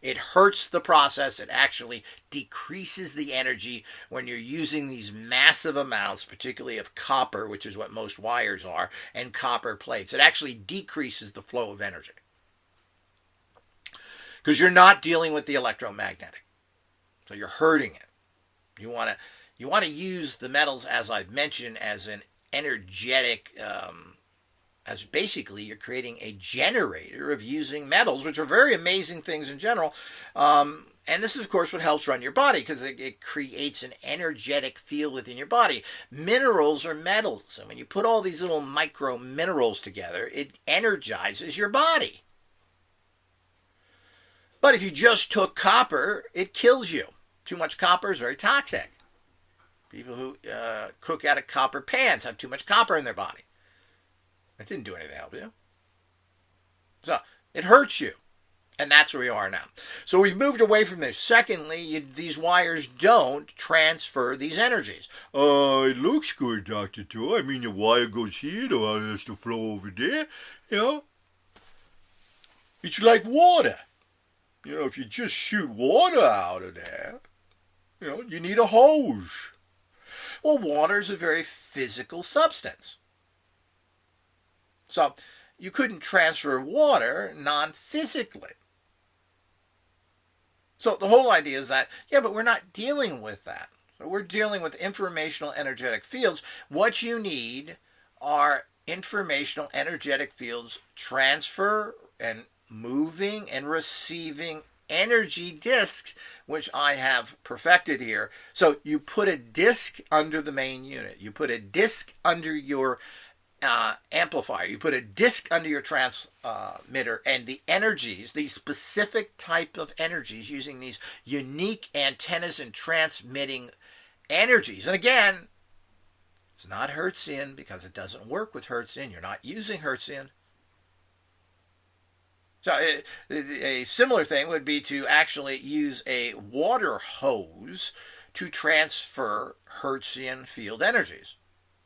It hurts the process. It actually decreases the energy when you're using these massive amounts, particularly of copper, which is what most wires are, and copper plates. It actually decreases the flow of energy, because you're not dealing with the electromagnetic. So you're hurting it. You want to use the metals, as I've mentioned, as an energetic, as basically you're creating a generator of using metals, which are very amazing things in general. And this is, of course, what helps run your body, because it creates an energetic field within your body. Minerals are metals. And when you put all these little micro minerals together, it energizes your body. But if you just took copper, it kills you. Too much copper is very toxic. People who cook out of copper pans have too much copper in their body. It didn't do anything to help you. So it hurts you. And that's where we are now. So we've moved away from this. Secondly, these wires don't transfer these energies. It looks good, Dr. Joe. I mean, the wire goes here, the wire has to flow over there. You know, it's like water. You know, if you just shoot water out of there, you know, you need a hose. Well, water is a very physical substance. So you couldn't transfer water non-physically. So the whole idea is that, yeah, but we're not dealing with that. So we're dealing with informational energetic fields. What you need are informational energetic fields transfer and moving and receiving energy disks, which I have perfected here. So you put a disk under the main unit. You put a disk under your amplifier. You put a disk under your transmitter, and the energies, the specific type of energies using these unique antennas and transmitting energies. And again, it's not Hertzian because it doesn't work with Hertzian. You're not using Hertzian. So a similar thing would be to actually use a water hose to transfer Hertzian field energies.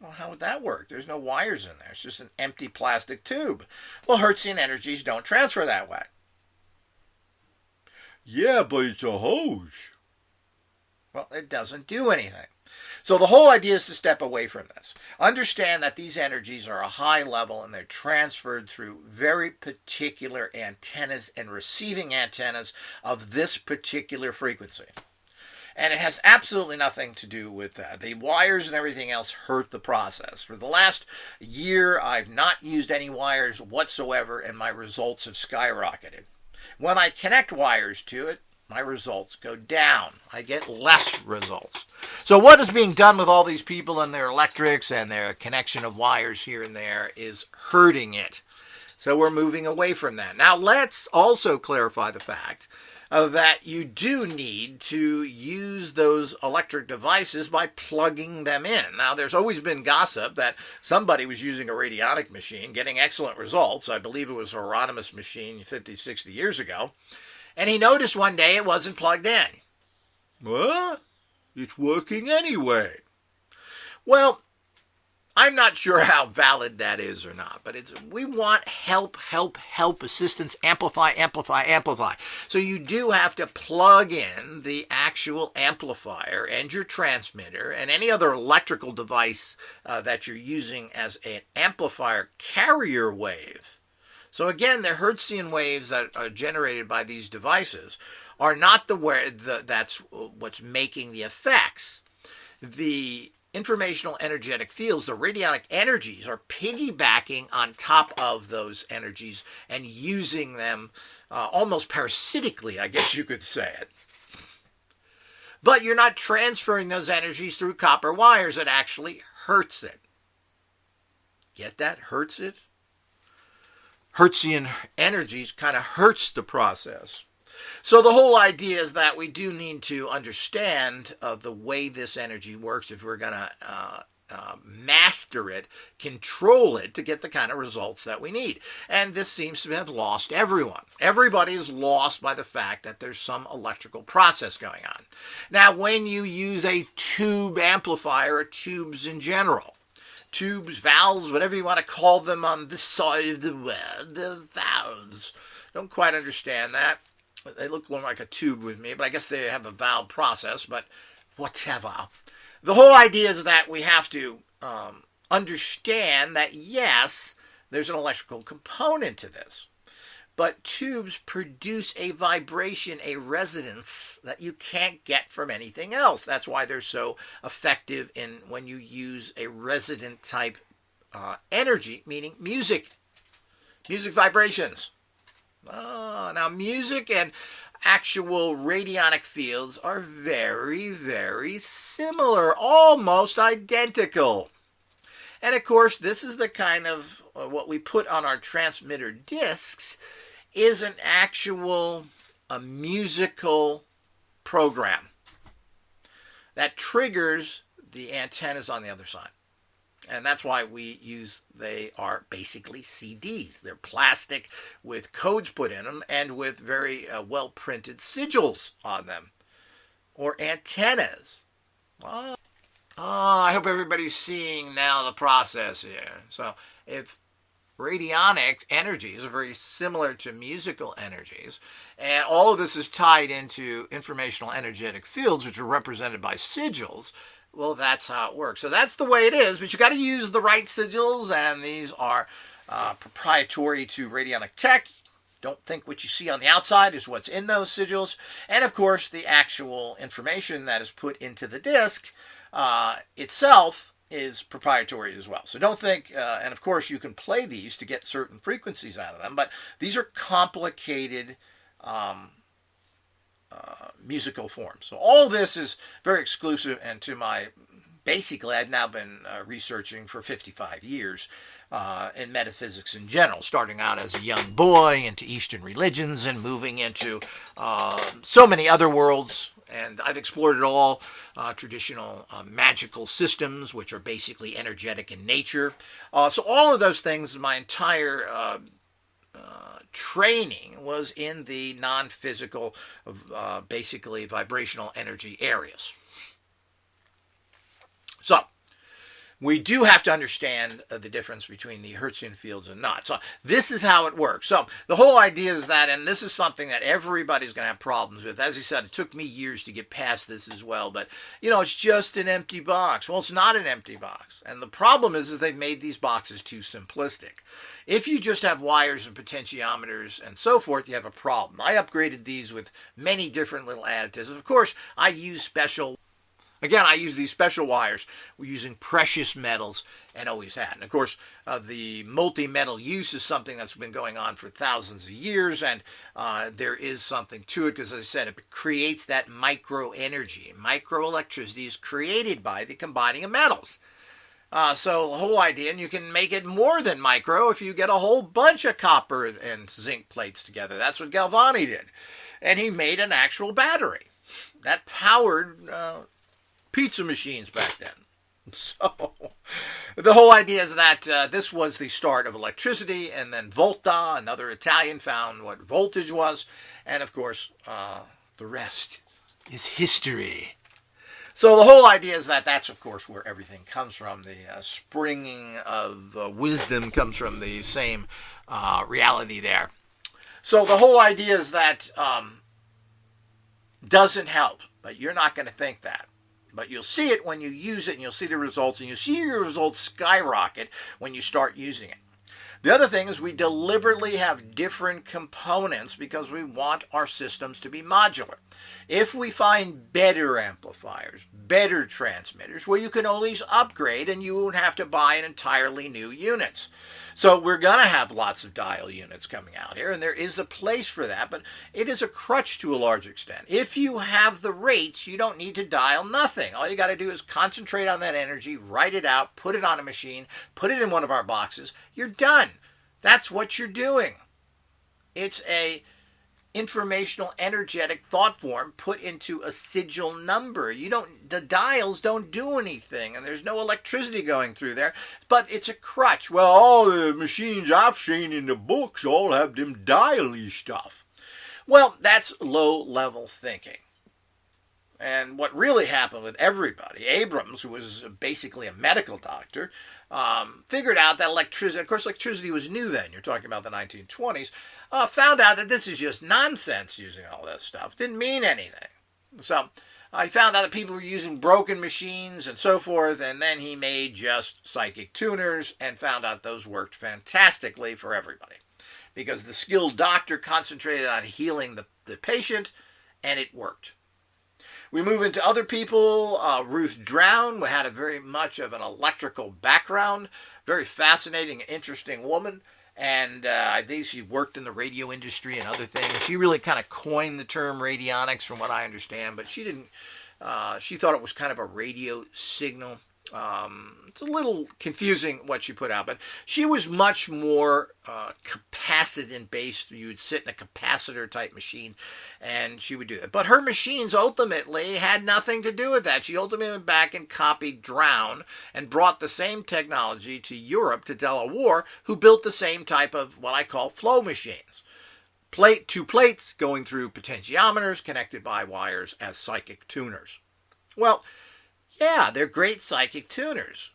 Well, how would that work? There's no wires in there. It's just an empty plastic tube. Well, Hertzian energies don't transfer that way. Yeah, but it's a hose. Well, it doesn't do anything. So the whole idea is to step away from this. Understand that these energies are a high level and they're transferred through very particular antennas and receiving antennas of this particular frequency. And it has absolutely nothing to do with that. The wires and everything else hurt the process. For the last year, I've not used any wires whatsoever, and my results have skyrocketed. When I connect wires to it, my results go down. I get less results. So what is being done with all these people and their electrics and their connection of wires here and there is hurting it. So we're moving away from that. Now let's also clarify the fact that you do need to use those electric devices by plugging them in. Now, there's always been gossip that somebody was using a radionic machine, getting excellent results. I believe it was a Radionic machine 50, 60 years ago. And he noticed one day it wasn't plugged in. What? It's working anyway. Well, I'm not sure how valid that is or not, but we want help, assistance, amplify. So you do have to plug in the actual amplifier and your transmitter and any other electrical device that you're using as an amplifier carrier wave. So again, the Hertzian waves that are generated by these devices are not that's what's making the effects. The informational energetic fields, the radionic energies, are piggybacking on top of those energies and using them almost parasitically, I guess you could say it. But you're not transferring those energies through copper wires. It actually hurts it. Get that? Hurts it? Hertzian energies kind of hurts the process. So the whole idea is that we do need to understand the way this energy works if we're going to master it, control it to get the kind of results that we need. And this seems to have lost everyone. Everybody is lost by the fact that there's some electrical process going on. Now, when you use a tube amplifier, or tubes in general, tubes, valves, whatever you want to call them on this side of the world, the valves, don't quite understand that. They look more like a tube with me, but I guess they have a valve process, but whatever. The whole idea is that we have to understand that, yes, there's an electrical component to this, but tubes produce a vibration, a resonance that you can't get from anything else. That's why they're so effective in when you use a resonant type energy, meaning music vibrations. Now, music and actual radionic fields are very, very similar, almost identical. And of course, this is the kind of what we put on our transmitter discs is an actual musical program that triggers the antennas on the other side. And that's why they are basically CDs. They're plastic with codes put in them and with very well-printed sigils on them. Or antennas. I hope everybody's seeing now the process here. So if radionic energies are very similar to musical energies, and all of this is tied into informational energetic fields, which are represented by sigils, well, that's how it works. So that's the way it is, but you got to use the right sigils, and these are proprietary to Radionic Tech. Don't think what you see on the outside is what's in those sigils. And of course, the actual information that is put into the disc itself is proprietary as well. So don't think, and of course you can play these to get certain frequencies out of them, but these are complicated musical forms. So all this is very exclusive, and to basically I've now been researching for 55 years in metaphysics in general, starting out as a young boy into Eastern religions and moving into so many other worlds and I've explored it all. Traditional magical systems, which are basically energetic in nature. So all of those things, my entire training was in the non-physical, basically vibrational energy areas. So we do have to understand the difference between the Hertzian fields and not. So this is how it works. So the whole idea is that, and this is something that everybody's going to have problems with. As I said, it took me years to get past this as well. But, it's just an empty box. Well, it's not an empty box. And the problem is they've made these boxes too simplistic. If you just have wires and potentiometers and so forth, you have a problem. I upgraded these with many different little additives. Of course, I use these special wires. We're using precious metals and always had. And of course, the multi-metal use is something that's been going on for thousands of years, and there is something to it because, as I said, it creates that micro-energy. Microelectricity is created by the combining of metals. So the whole idea, and you can make it more than micro if you get a whole bunch of copper and zinc plates together. That's what Galvani did. And he made an actual battery that powered pizza machines back then. So the whole idea is that this was the start of electricity, and then Volta, another Italian, found what voltage was, and of course the rest is history. So the whole idea is that that's, of course, where everything comes from. The springing of wisdom comes from the same reality there. So the whole idea is that doesn't help, but you're not going to think that. But you'll see it when you use it, and you'll see the results, and you'll see your results skyrocket when you start using it. The other thing is we deliberately have different components because we want our systems to be modular. If we find better amplifiers, better transmitters, well, you can always upgrade and you won't have to buy an entirely new units. So we're going to have lots of dial units coming out here, and there is a place for that, but it is a crutch to a large extent. If you have the rates, you don't need to dial nothing. All you got to do is concentrate on that energy, write it out, put it on a machine, put it in one of our boxes. You're done. That's what you're doing. It's a informational, energetic thought form put into a sigil number. The dials don't do anything, and there's no electricity going through there, but it's a crutch. Well, all the machines I've seen in the books all have them dial-y stuff. Well, that's low-level thinking. And what really happened with everybody, Abrams, who was basically a medical doctor, figured out that electricity, of course electricity was new then, you're talking about the 1920s, found out that this is just nonsense using all that stuff. Didn't mean anything. So I found out that people were using broken machines and so forth, and then he made just psychic tuners and found out those worked fantastically for everybody. Because the skilled doctor concentrated on healing the patient, and it worked. We move into other people. Ruth Drown had a very much of an electrical background, very fascinating, interesting woman, and I think she worked in the radio industry and other things. She really kind of coined the term radionics, from what I understand, but she didn't. She thought it was kind of a radio signal. It's a little confusing what she put out, but she was much more capacitant based. You would sit in a capacitor type machine and she would do that. But her machines ultimately had nothing to do with that. She ultimately went back and copied Drown and brought the same technology to Europe, to Delaware, who built the same type of what I call flow machines. Two plates going through potentiometers connected by wires as psychic tuners. Well, yeah, they're great psychic tuners.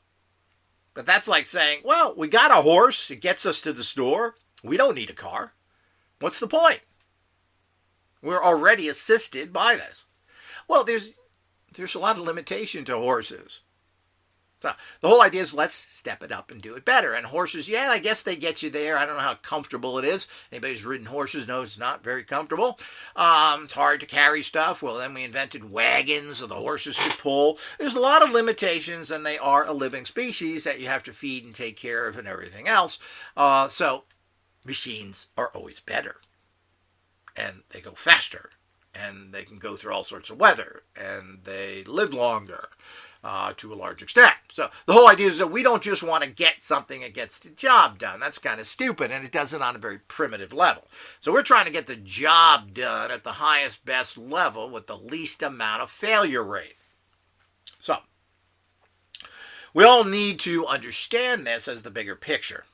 But that's like saying, well, we got a horse. It gets us to the store. We don't need a car. What's the point? We're already assisted by this. Well, there's a lot of limitation to horses. So the whole idea is let's step it up and do it better. And horses, yeah, I guess they get you there. I don't know how comfortable it is. Anybody who's ridden horses knows it's not very comfortable. It's hard to carry stuff. Well, then we invented wagons so the horses could pull. There's a lot of limitations, and they are a living species that you have to feed and take care of and everything else. So machines are always better. And they go faster. And they can go through all sorts of weather. And they live longer. to a large extent. So the whole idea is that we don't just want to get something that gets the job done. That's kind of stupid, and it does it on a very primitive level. So we're trying to get the job done at the highest, best level with the least amount of failure rate. So we all need to understand this as the bigger picture.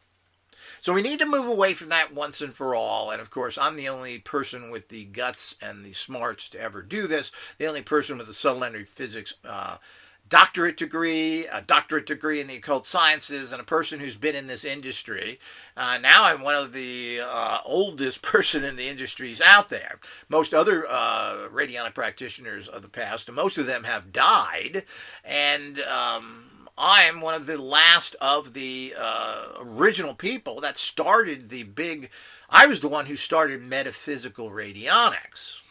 So we need to move away from that once and for all. And of course, I'm the only person with the guts and the smarts to ever do this. The only person with a subtle energy physics doctorate degree, a doctorate degree in the occult sciences, and a person who's been in this industry. Now I'm one of the oldest person in the industries out there. Most other radionic practitioners of the past, most of them have died, and I'm one of the last of the original people that started the big. I was the one who started metaphysical radionics.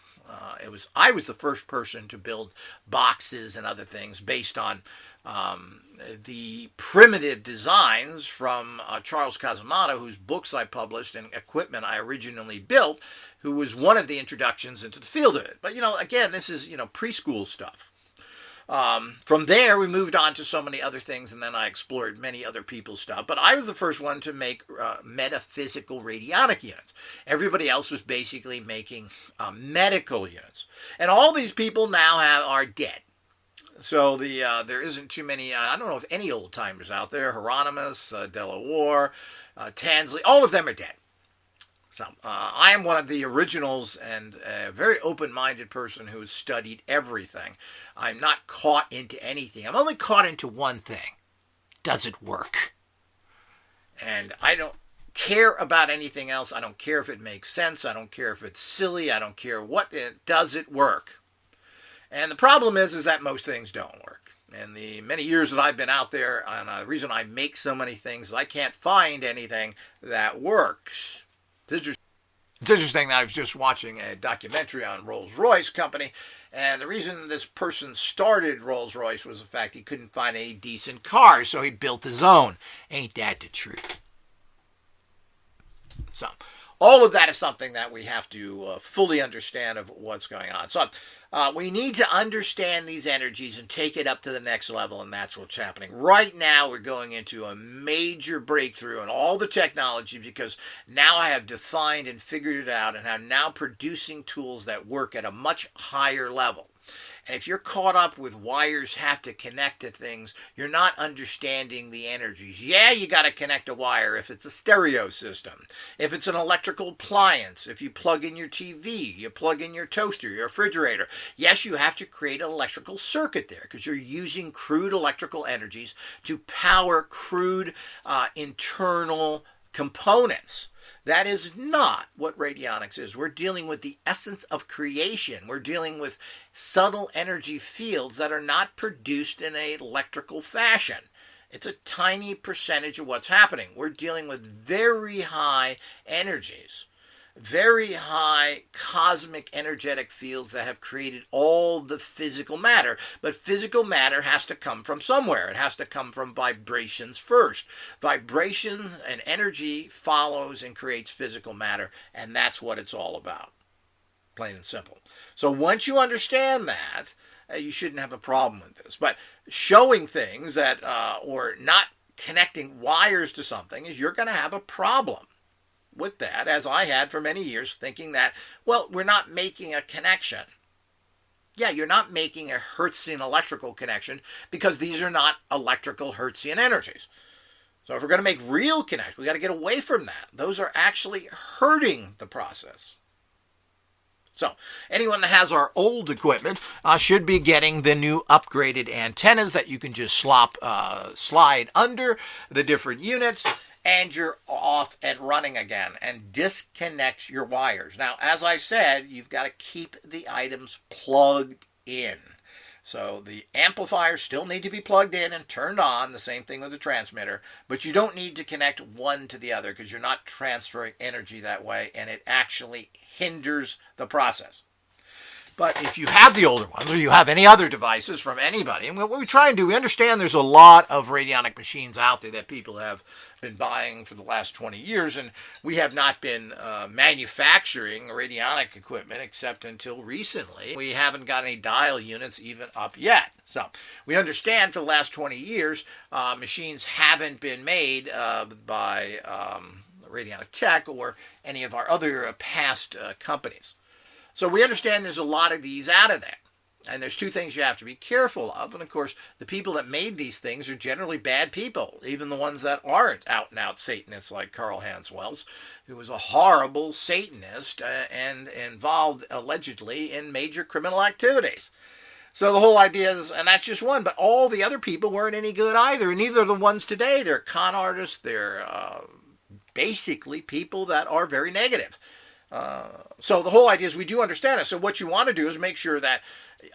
I was the first person to build boxes and other things based on the primitive designs from Charles Casamata, whose books I published and equipment I originally built, who was one of the introductions into the field of it. But again, this is preschool stuff. From there, we moved on to so many other things, and then I explored many other people's stuff. But I was the first one to make metaphysical radionic units. Everybody else was basically making medical units. And all these people now are dead. So there isn't too many, I don't know if any old-timers out there, Hieronymus, Delaware, Tansley, all of them are dead. So I am one of the originals and a very open-minded person who has studied everything. I'm not caught into anything. I'm only caught into one thing. Does it work? And I don't care about anything else. I don't care if it makes sense. I don't care if it's silly. I don't care what. Does it work? And the problem is that most things don't work. In the many years that I've been out there, and the reason I make so many things is I can't find anything that works. It's interesting that I was just watching a documentary on Rolls-Royce company, and the reason this person started Rolls-Royce was the fact he couldn't find any decent cars, so he built his own. Ain't that the truth? So all of that is something that we have to fully understand of what's going on. So we need to understand these energies and take it up to the next level, and that's what's happening. Right now, we're going into a major breakthrough in all the technology because now I have defined and figured it out, and I'm now producing tools that work at a much higher level. And if you're caught up with wires have to connect to things, you're not understanding the energies. Yeah, you got to connect a wire if it's a stereo system. If it's an electrical appliance, if you plug in your TV, you plug in your toaster, your refrigerator. Yes, you have to create an electrical circuit there because you're using crude electrical energies to power crude internal components. That is not what radionics is. We're dealing with the essence of creation. We're dealing with subtle energy fields that are not produced in an electrical fashion. It's a tiny percentage of what's happening. We're dealing with very high energies, very high cosmic energetic fields that have created all the physical matter. But physical matter has to come from somewhere. It has to come from vibrations first. Vibration and energy follows and creates physical matter, and that's what it's all about. Plain and simple. So once you understand that, you shouldn't have a problem with this. But showing things that, or not connecting wires to something, is you're going to have a problem with that, as I had for many years, thinking that, well, we're not making a connection. Yeah, you're not making a Hertzian electrical connection because these are not electrical Hertzian energies. So if we're going to make real connections, we got to get away from that. Those are actually hurting the process. So anyone that has our old equipment should be getting the new upgraded antennas that you can just slide under the different units, and you're off and running again, and disconnect your wires. Now, as I said, you've got to keep the items plugged in. So the amplifiers still need to be plugged in and turned on, the same thing with the transmitter, but you don't need to connect one to the other because you're not transferring energy that way, and it actually hinders the process. But if you have the older ones, or you have any other devices from anybody, and what we try and do, we understand there's a lot of radionic machines out there that people have been buying for the last 20 years, and we have not been manufacturing radionic equipment except until recently. We haven't got any dial units even up yet. So we understand for the last 20 years, machines haven't been made by Radionic Tech or any of our other past companies. So we understand there's a lot of these out of there. And there's two things you have to be careful of. And of course, the people that made these things are generally bad people, even the ones that aren't out and out Satanists like Carl Hanswells, who was a horrible Satanist and involved allegedly in major criminal activities. So the whole idea is, and that's just one, but all the other people weren't any good either. And neither are the ones today. They're con artists. They're basically people that are very negative. So the whole idea is we do understand it. So what you want to do is make sure that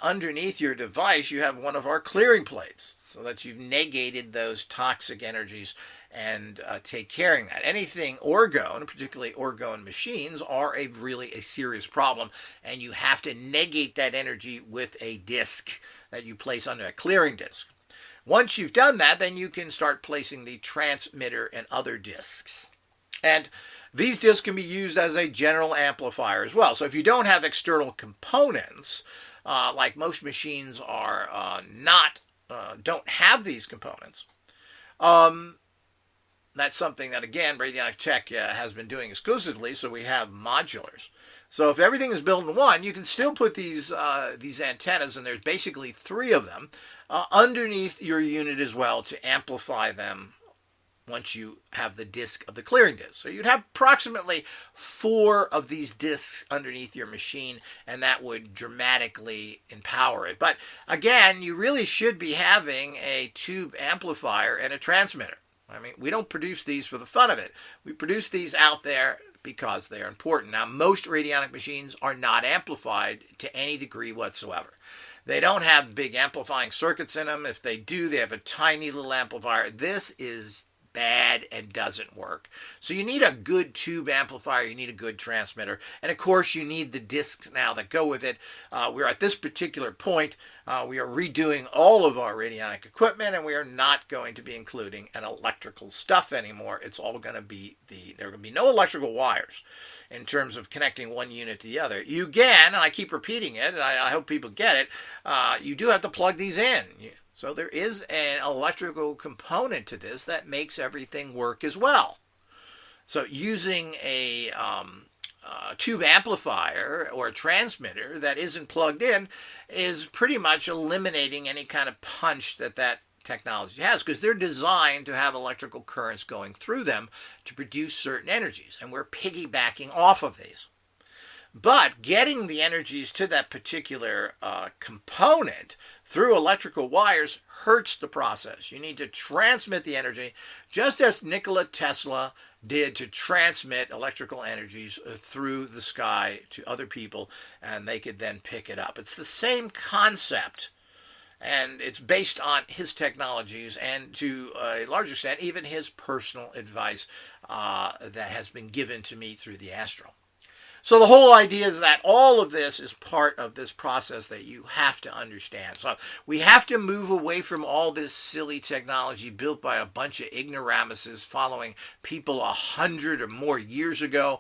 underneath your device you have one of our clearing plates so that you've negated those toxic energies and take care of that. Anything orgone, particularly orgone machines, are really a serious problem, and you have to negate that energy with a disc that you place under a clearing disc. Once you've done that, then you can start placing the transmitter and other discs. And these discs can be used as a general amplifier as well. So if you don't have external components, like most machines are don't have these components, that's something that, again, Radionic Tech has been doing exclusively, so we have modulars. So if everything is built in one, you can still put these antennas, and there's basically 3 of them, underneath your unit as well to amplify them once you have the disc of the clearing disc. So you'd have approximately 4 of these discs underneath your machine, and that would dramatically empower it. But again, you really should be having a tube amplifier and a transmitter. I mean, we don't produce these for the fun of it. We produce these out there because they are important. Now, most radionic machines are not amplified to any degree whatsoever. They don't have big amplifying circuits in them. If they do, they have a tiny little amplifier. This is bad and doesn't work. So you need a good tube amplifier, you need a good transmitter, and of course you need the discs now that go with it. We're at this particular point, we are redoing all of our radionic equipment, and we are not going to be including an electrical stuff anymore. It's all going to be there are going to be no electrical wires in terms of connecting one unit to the other. You can, and I keep repeating it, and I hope people get it, you do have to plug these in. So there is an electrical component to this that makes everything work as well. So using a tube amplifier or a transmitter that isn't plugged in is pretty much eliminating any kind of punch that technology has, because they're designed to have electrical currents going through them to produce certain energies, and we're piggybacking off of these. But getting the energies to that particular component through electrical wires hurts the process. You need to transmit the energy, just as Nikola Tesla did to transmit electrical energies through the sky to other people, and they could then pick it up. It's the same concept, and it's based on his technologies and, to a large extent, even his personal advice that has been given to me through the astral. So the whole idea is that all of this is part of this process that you have to understand. So we have to move away from all this silly technology built by a bunch of ignoramuses following people 100 or more years ago.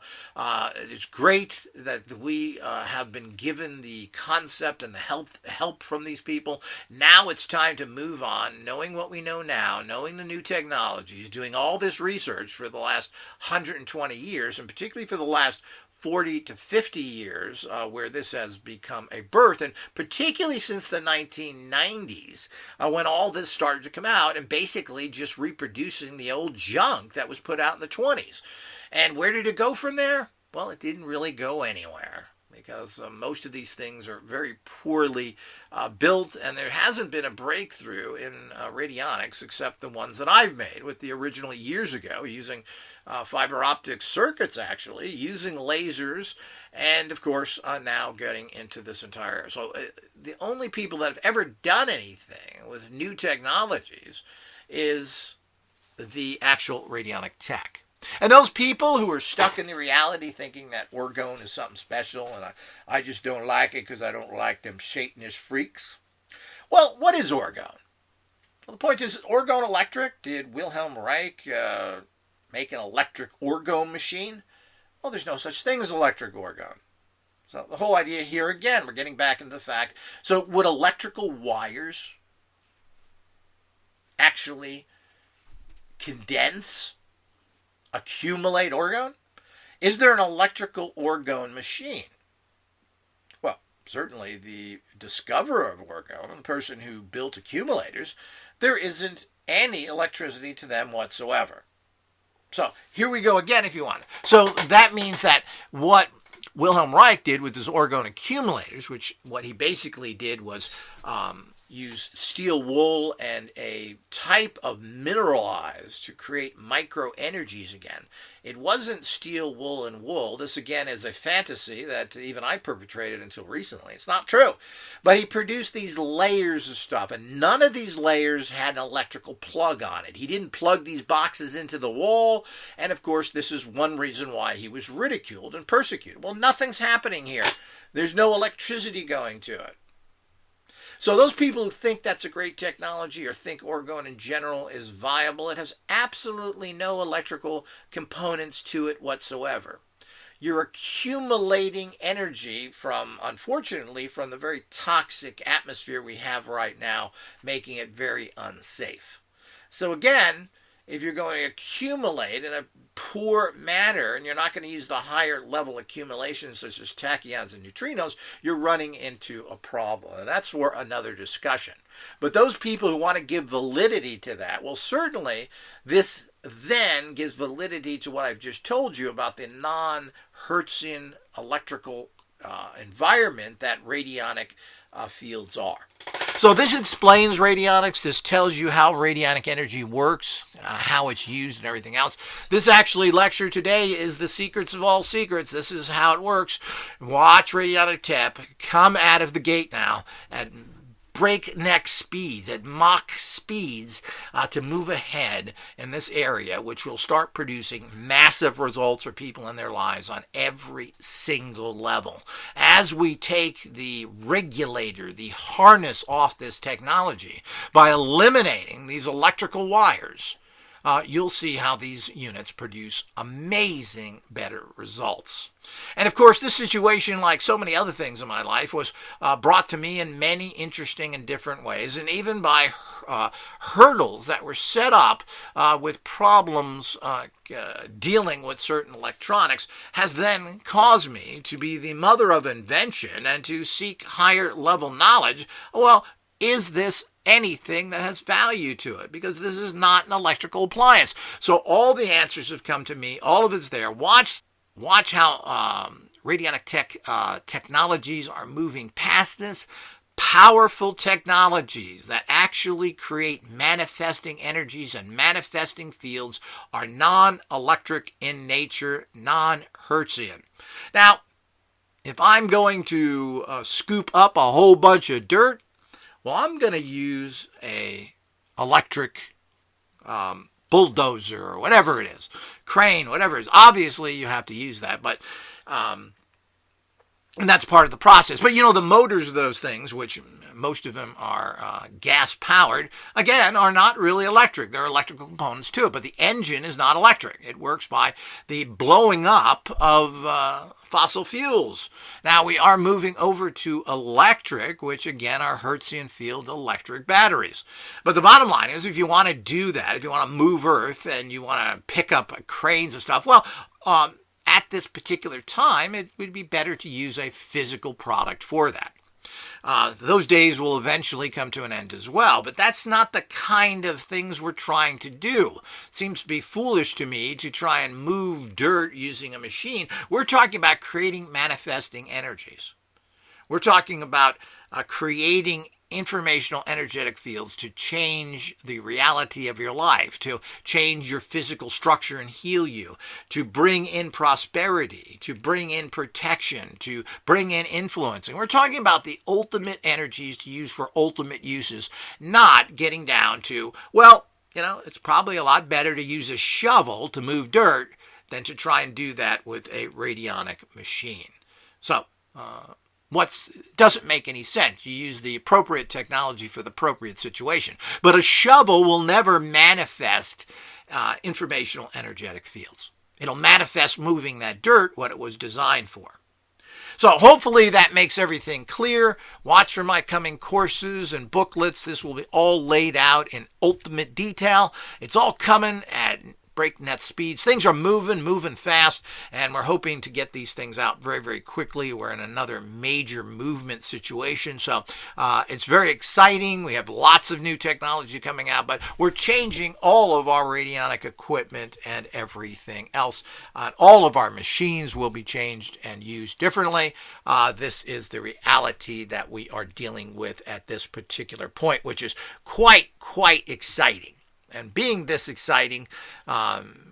It's great that we have been given the concept and the help from these people. Now it's time to move on, knowing what we know now, knowing the new technologies, doing all this research for the last 120 years, and particularly for the last 40 to 50 years where this has become a birth, and particularly since the 1990s when all this started to come out, and basically just reproducing the old junk that was put out in the 20s. And where did it go from there? Well, it didn't really go anywhere, because most of these things are very poorly built, and there hasn't been a breakthrough in radionics except the ones that I've made with the original years ago, using fiber optic circuits, actually, using lasers, and of course now getting into this entire. So the only people that have ever done anything with new technologies is the actual Radionic Tech. And those people who are stuck in the reality thinking that orgone is something special and I just don't like it because I don't like them Satanist freaks. Well, what is orgone? Well, the point is orgone electric? Did Wilhelm Reich make an electric orgone machine? Well, there's no such thing as electric orgone. So the whole idea here, again, we're getting back into the fact. So would electrical wires actually condense, accumulate orgone? Is there an electrical orgone machine? Well, certainly the discoverer of orgone, the person who built accumulators, there isn't any electricity to them whatsoever. So here we go again if you want. So that means that what Wilhelm Reich did with his orgone accumulators, which what he basically did was use steel wool and a type of mineralized to create micro energies again. It wasn't steel wool and wool. This again is a fantasy that even I perpetrated until recently. It's not true. But he produced these layers of stuff, and none of these layers had an electrical plug on it. He didn't plug these boxes into the wall, and of course this is one reason why he was ridiculed and persecuted. Well, nothing's happening here. There's no electricity going to it. So those people who think that's a great technology or think orgone in general is viable, it has absolutely no electrical components to it whatsoever. You're accumulating energy from, unfortunately, from the very toxic atmosphere we have right now, making it very unsafe. So again, if you're going to accumulate in a poor manner and you're not going to use the higher level accumulations such as tachyons and neutrinos, you're running into a problem. And that's for another discussion. But those people who want to give validity to that, well, certainly this then gives validity to what I've just told you about the non-Hertzian electrical environment that radionic fields are. So this explains radionics. This tells you how radionic energy works, how it's used and everything else. This actually lecture today is the secrets of all secrets. This is how it works. Watch Radionic Tap come out of the gate now at breakneck speeds, at Mach speeds, to move ahead in this area, which will start producing massive results for people in their lives on every single level. As we take the regulator, the harness off this technology, by eliminating these electrical wires, you'll see how these units produce amazing better results. And of course, this situation, like so many other things in my life, was brought to me in many interesting and different ways, and even by hurdles that were set up with problems dealing with certain electronics, has then caused me to be the mother of invention and to seek higher level knowledge. Well, is this anything that has value to it? Because this is not an electrical appliance. So all the answers have come to me. All of it's there. Watch how radionic technologies are moving past this. Powerful technologies that actually create manifesting energies and manifesting fields are non-electric in nature, non-Hertzian. Now, if I'm going to scoop up a whole bunch of dirt, well, I'm going to use a electric bulldozer or whatever it is, crane, whatever it is. Obviously, you have to use that, but and that's part of the process. But you know, the motors of those things, which most of them are gas powered, again, are not really electric. There are electrical components to it, but the engine is not electric. It works by the blowing up of fossil fuels. Now we are moving over to electric, which again are Hertzian field electric batteries. But the bottom line is, if you want to do that, if you want to move Earth and you want to pick up cranes and stuff, well, at this particular time, it would be better to use a physical product for that. Those days will eventually come to an end as well, but that's not the kind of things we're trying to do. It seems to be foolish to me to try and move dirt using a machine. We're talking about creating manifesting energies. We're talking about creating informational energetic fields to change the reality of your life, to change your physical structure and heal you, to bring in prosperity, to bring in protection, to bring in influencing. We're talking about the ultimate energies to use for ultimate uses, not getting down to, well, It's probably a lot better to use a shovel to move dirt than to try and do that with a radionic machine. So, what doesn't make any sense. You use the appropriate technology for the appropriate situation. But a shovel will never manifest informational energetic fields. It'll manifest moving that dirt, what it was designed for. So hopefully that makes everything clear. Watch for my coming courses and booklets. This will be all laid out in ultimate detail. It's all coming at breakneck speeds. Things are moving fast, and we're hoping to get these things out very, very quickly. We're in another major movement situation, so it's very exciting. We have lots of new technology coming out, but we're changing all of our radionic equipment and everything else. All of our machines will be changed and used differently. This is the reality that we are dealing with at this particular point, which is quite exciting. And being this exciting,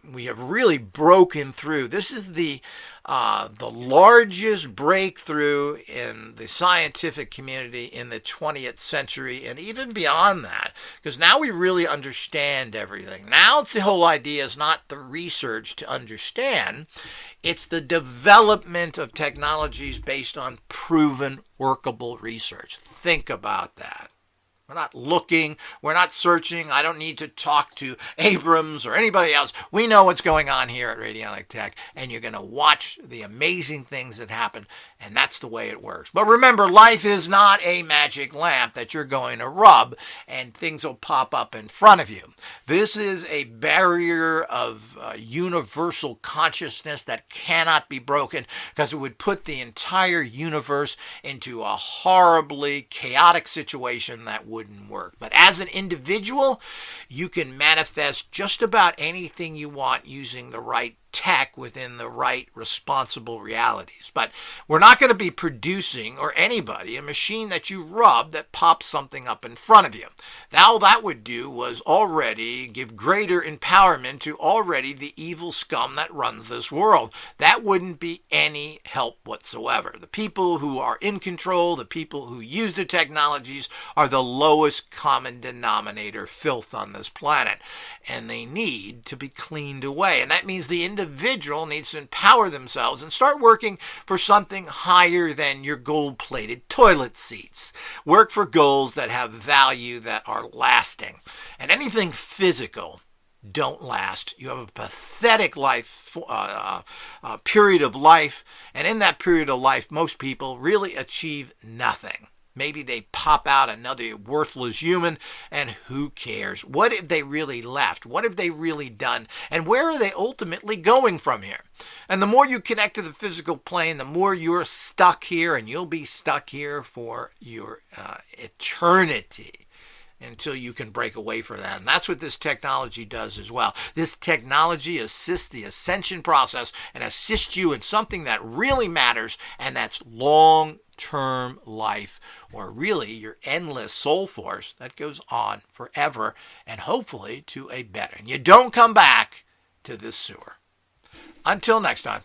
we have really broken through. This is the largest breakthrough in the scientific community in the 20th century, and even beyond that, because now we really understand everything. Now the whole idea is not the research to understand, it's the development of technologies based on proven, workable research. Think about that. We're not looking. We're not searching. I don't need to talk to Abrams or anybody else. We know what's going on here at Radionic Tech, and you're going to watch the amazing things that happen, and that's the way it works. But remember, life is not a magic lamp that you're going to rub, and things will pop up in front of you. This is a barrier of universal consciousness that cannot be broken, because it would put the entire universe into a horribly chaotic situation that wouldn't work. But as an individual, you can manifest just about anything you want using the right tech within the right responsible realities. But we're not going to be producing, or anybody, a machine that you rub that pops something up in front of you. All that would do was already give greater empowerment to already the evil scum that runs this world. That wouldn't be any help whatsoever. The people who are in control, the people who use the technologies, are the lowest common denominator filth on this planet, and they need to be cleaned away. And that means the individual needs to empower themselves and start working for something higher than your gold-plated toilet seats. Work for goals that have value, that are lasting. And anything physical don't last. You have a pathetic life, period of life, and in that period of life, most people really achieve nothing. Maybe they pop out another worthless human, and who cares? What have they really left? What have they really done? And where are they ultimately going from here? And the more you connect to the physical plane, the more you're stuck here, and you'll be stuck here for your eternity until you can break away from that. And that's what this technology does as well. This technology assists the ascension process and assists you in something that really matters, and that's long-term life, or really your endless soul force that goes on forever, and hopefully to a better. And you don't come back to this sewer. Until next time.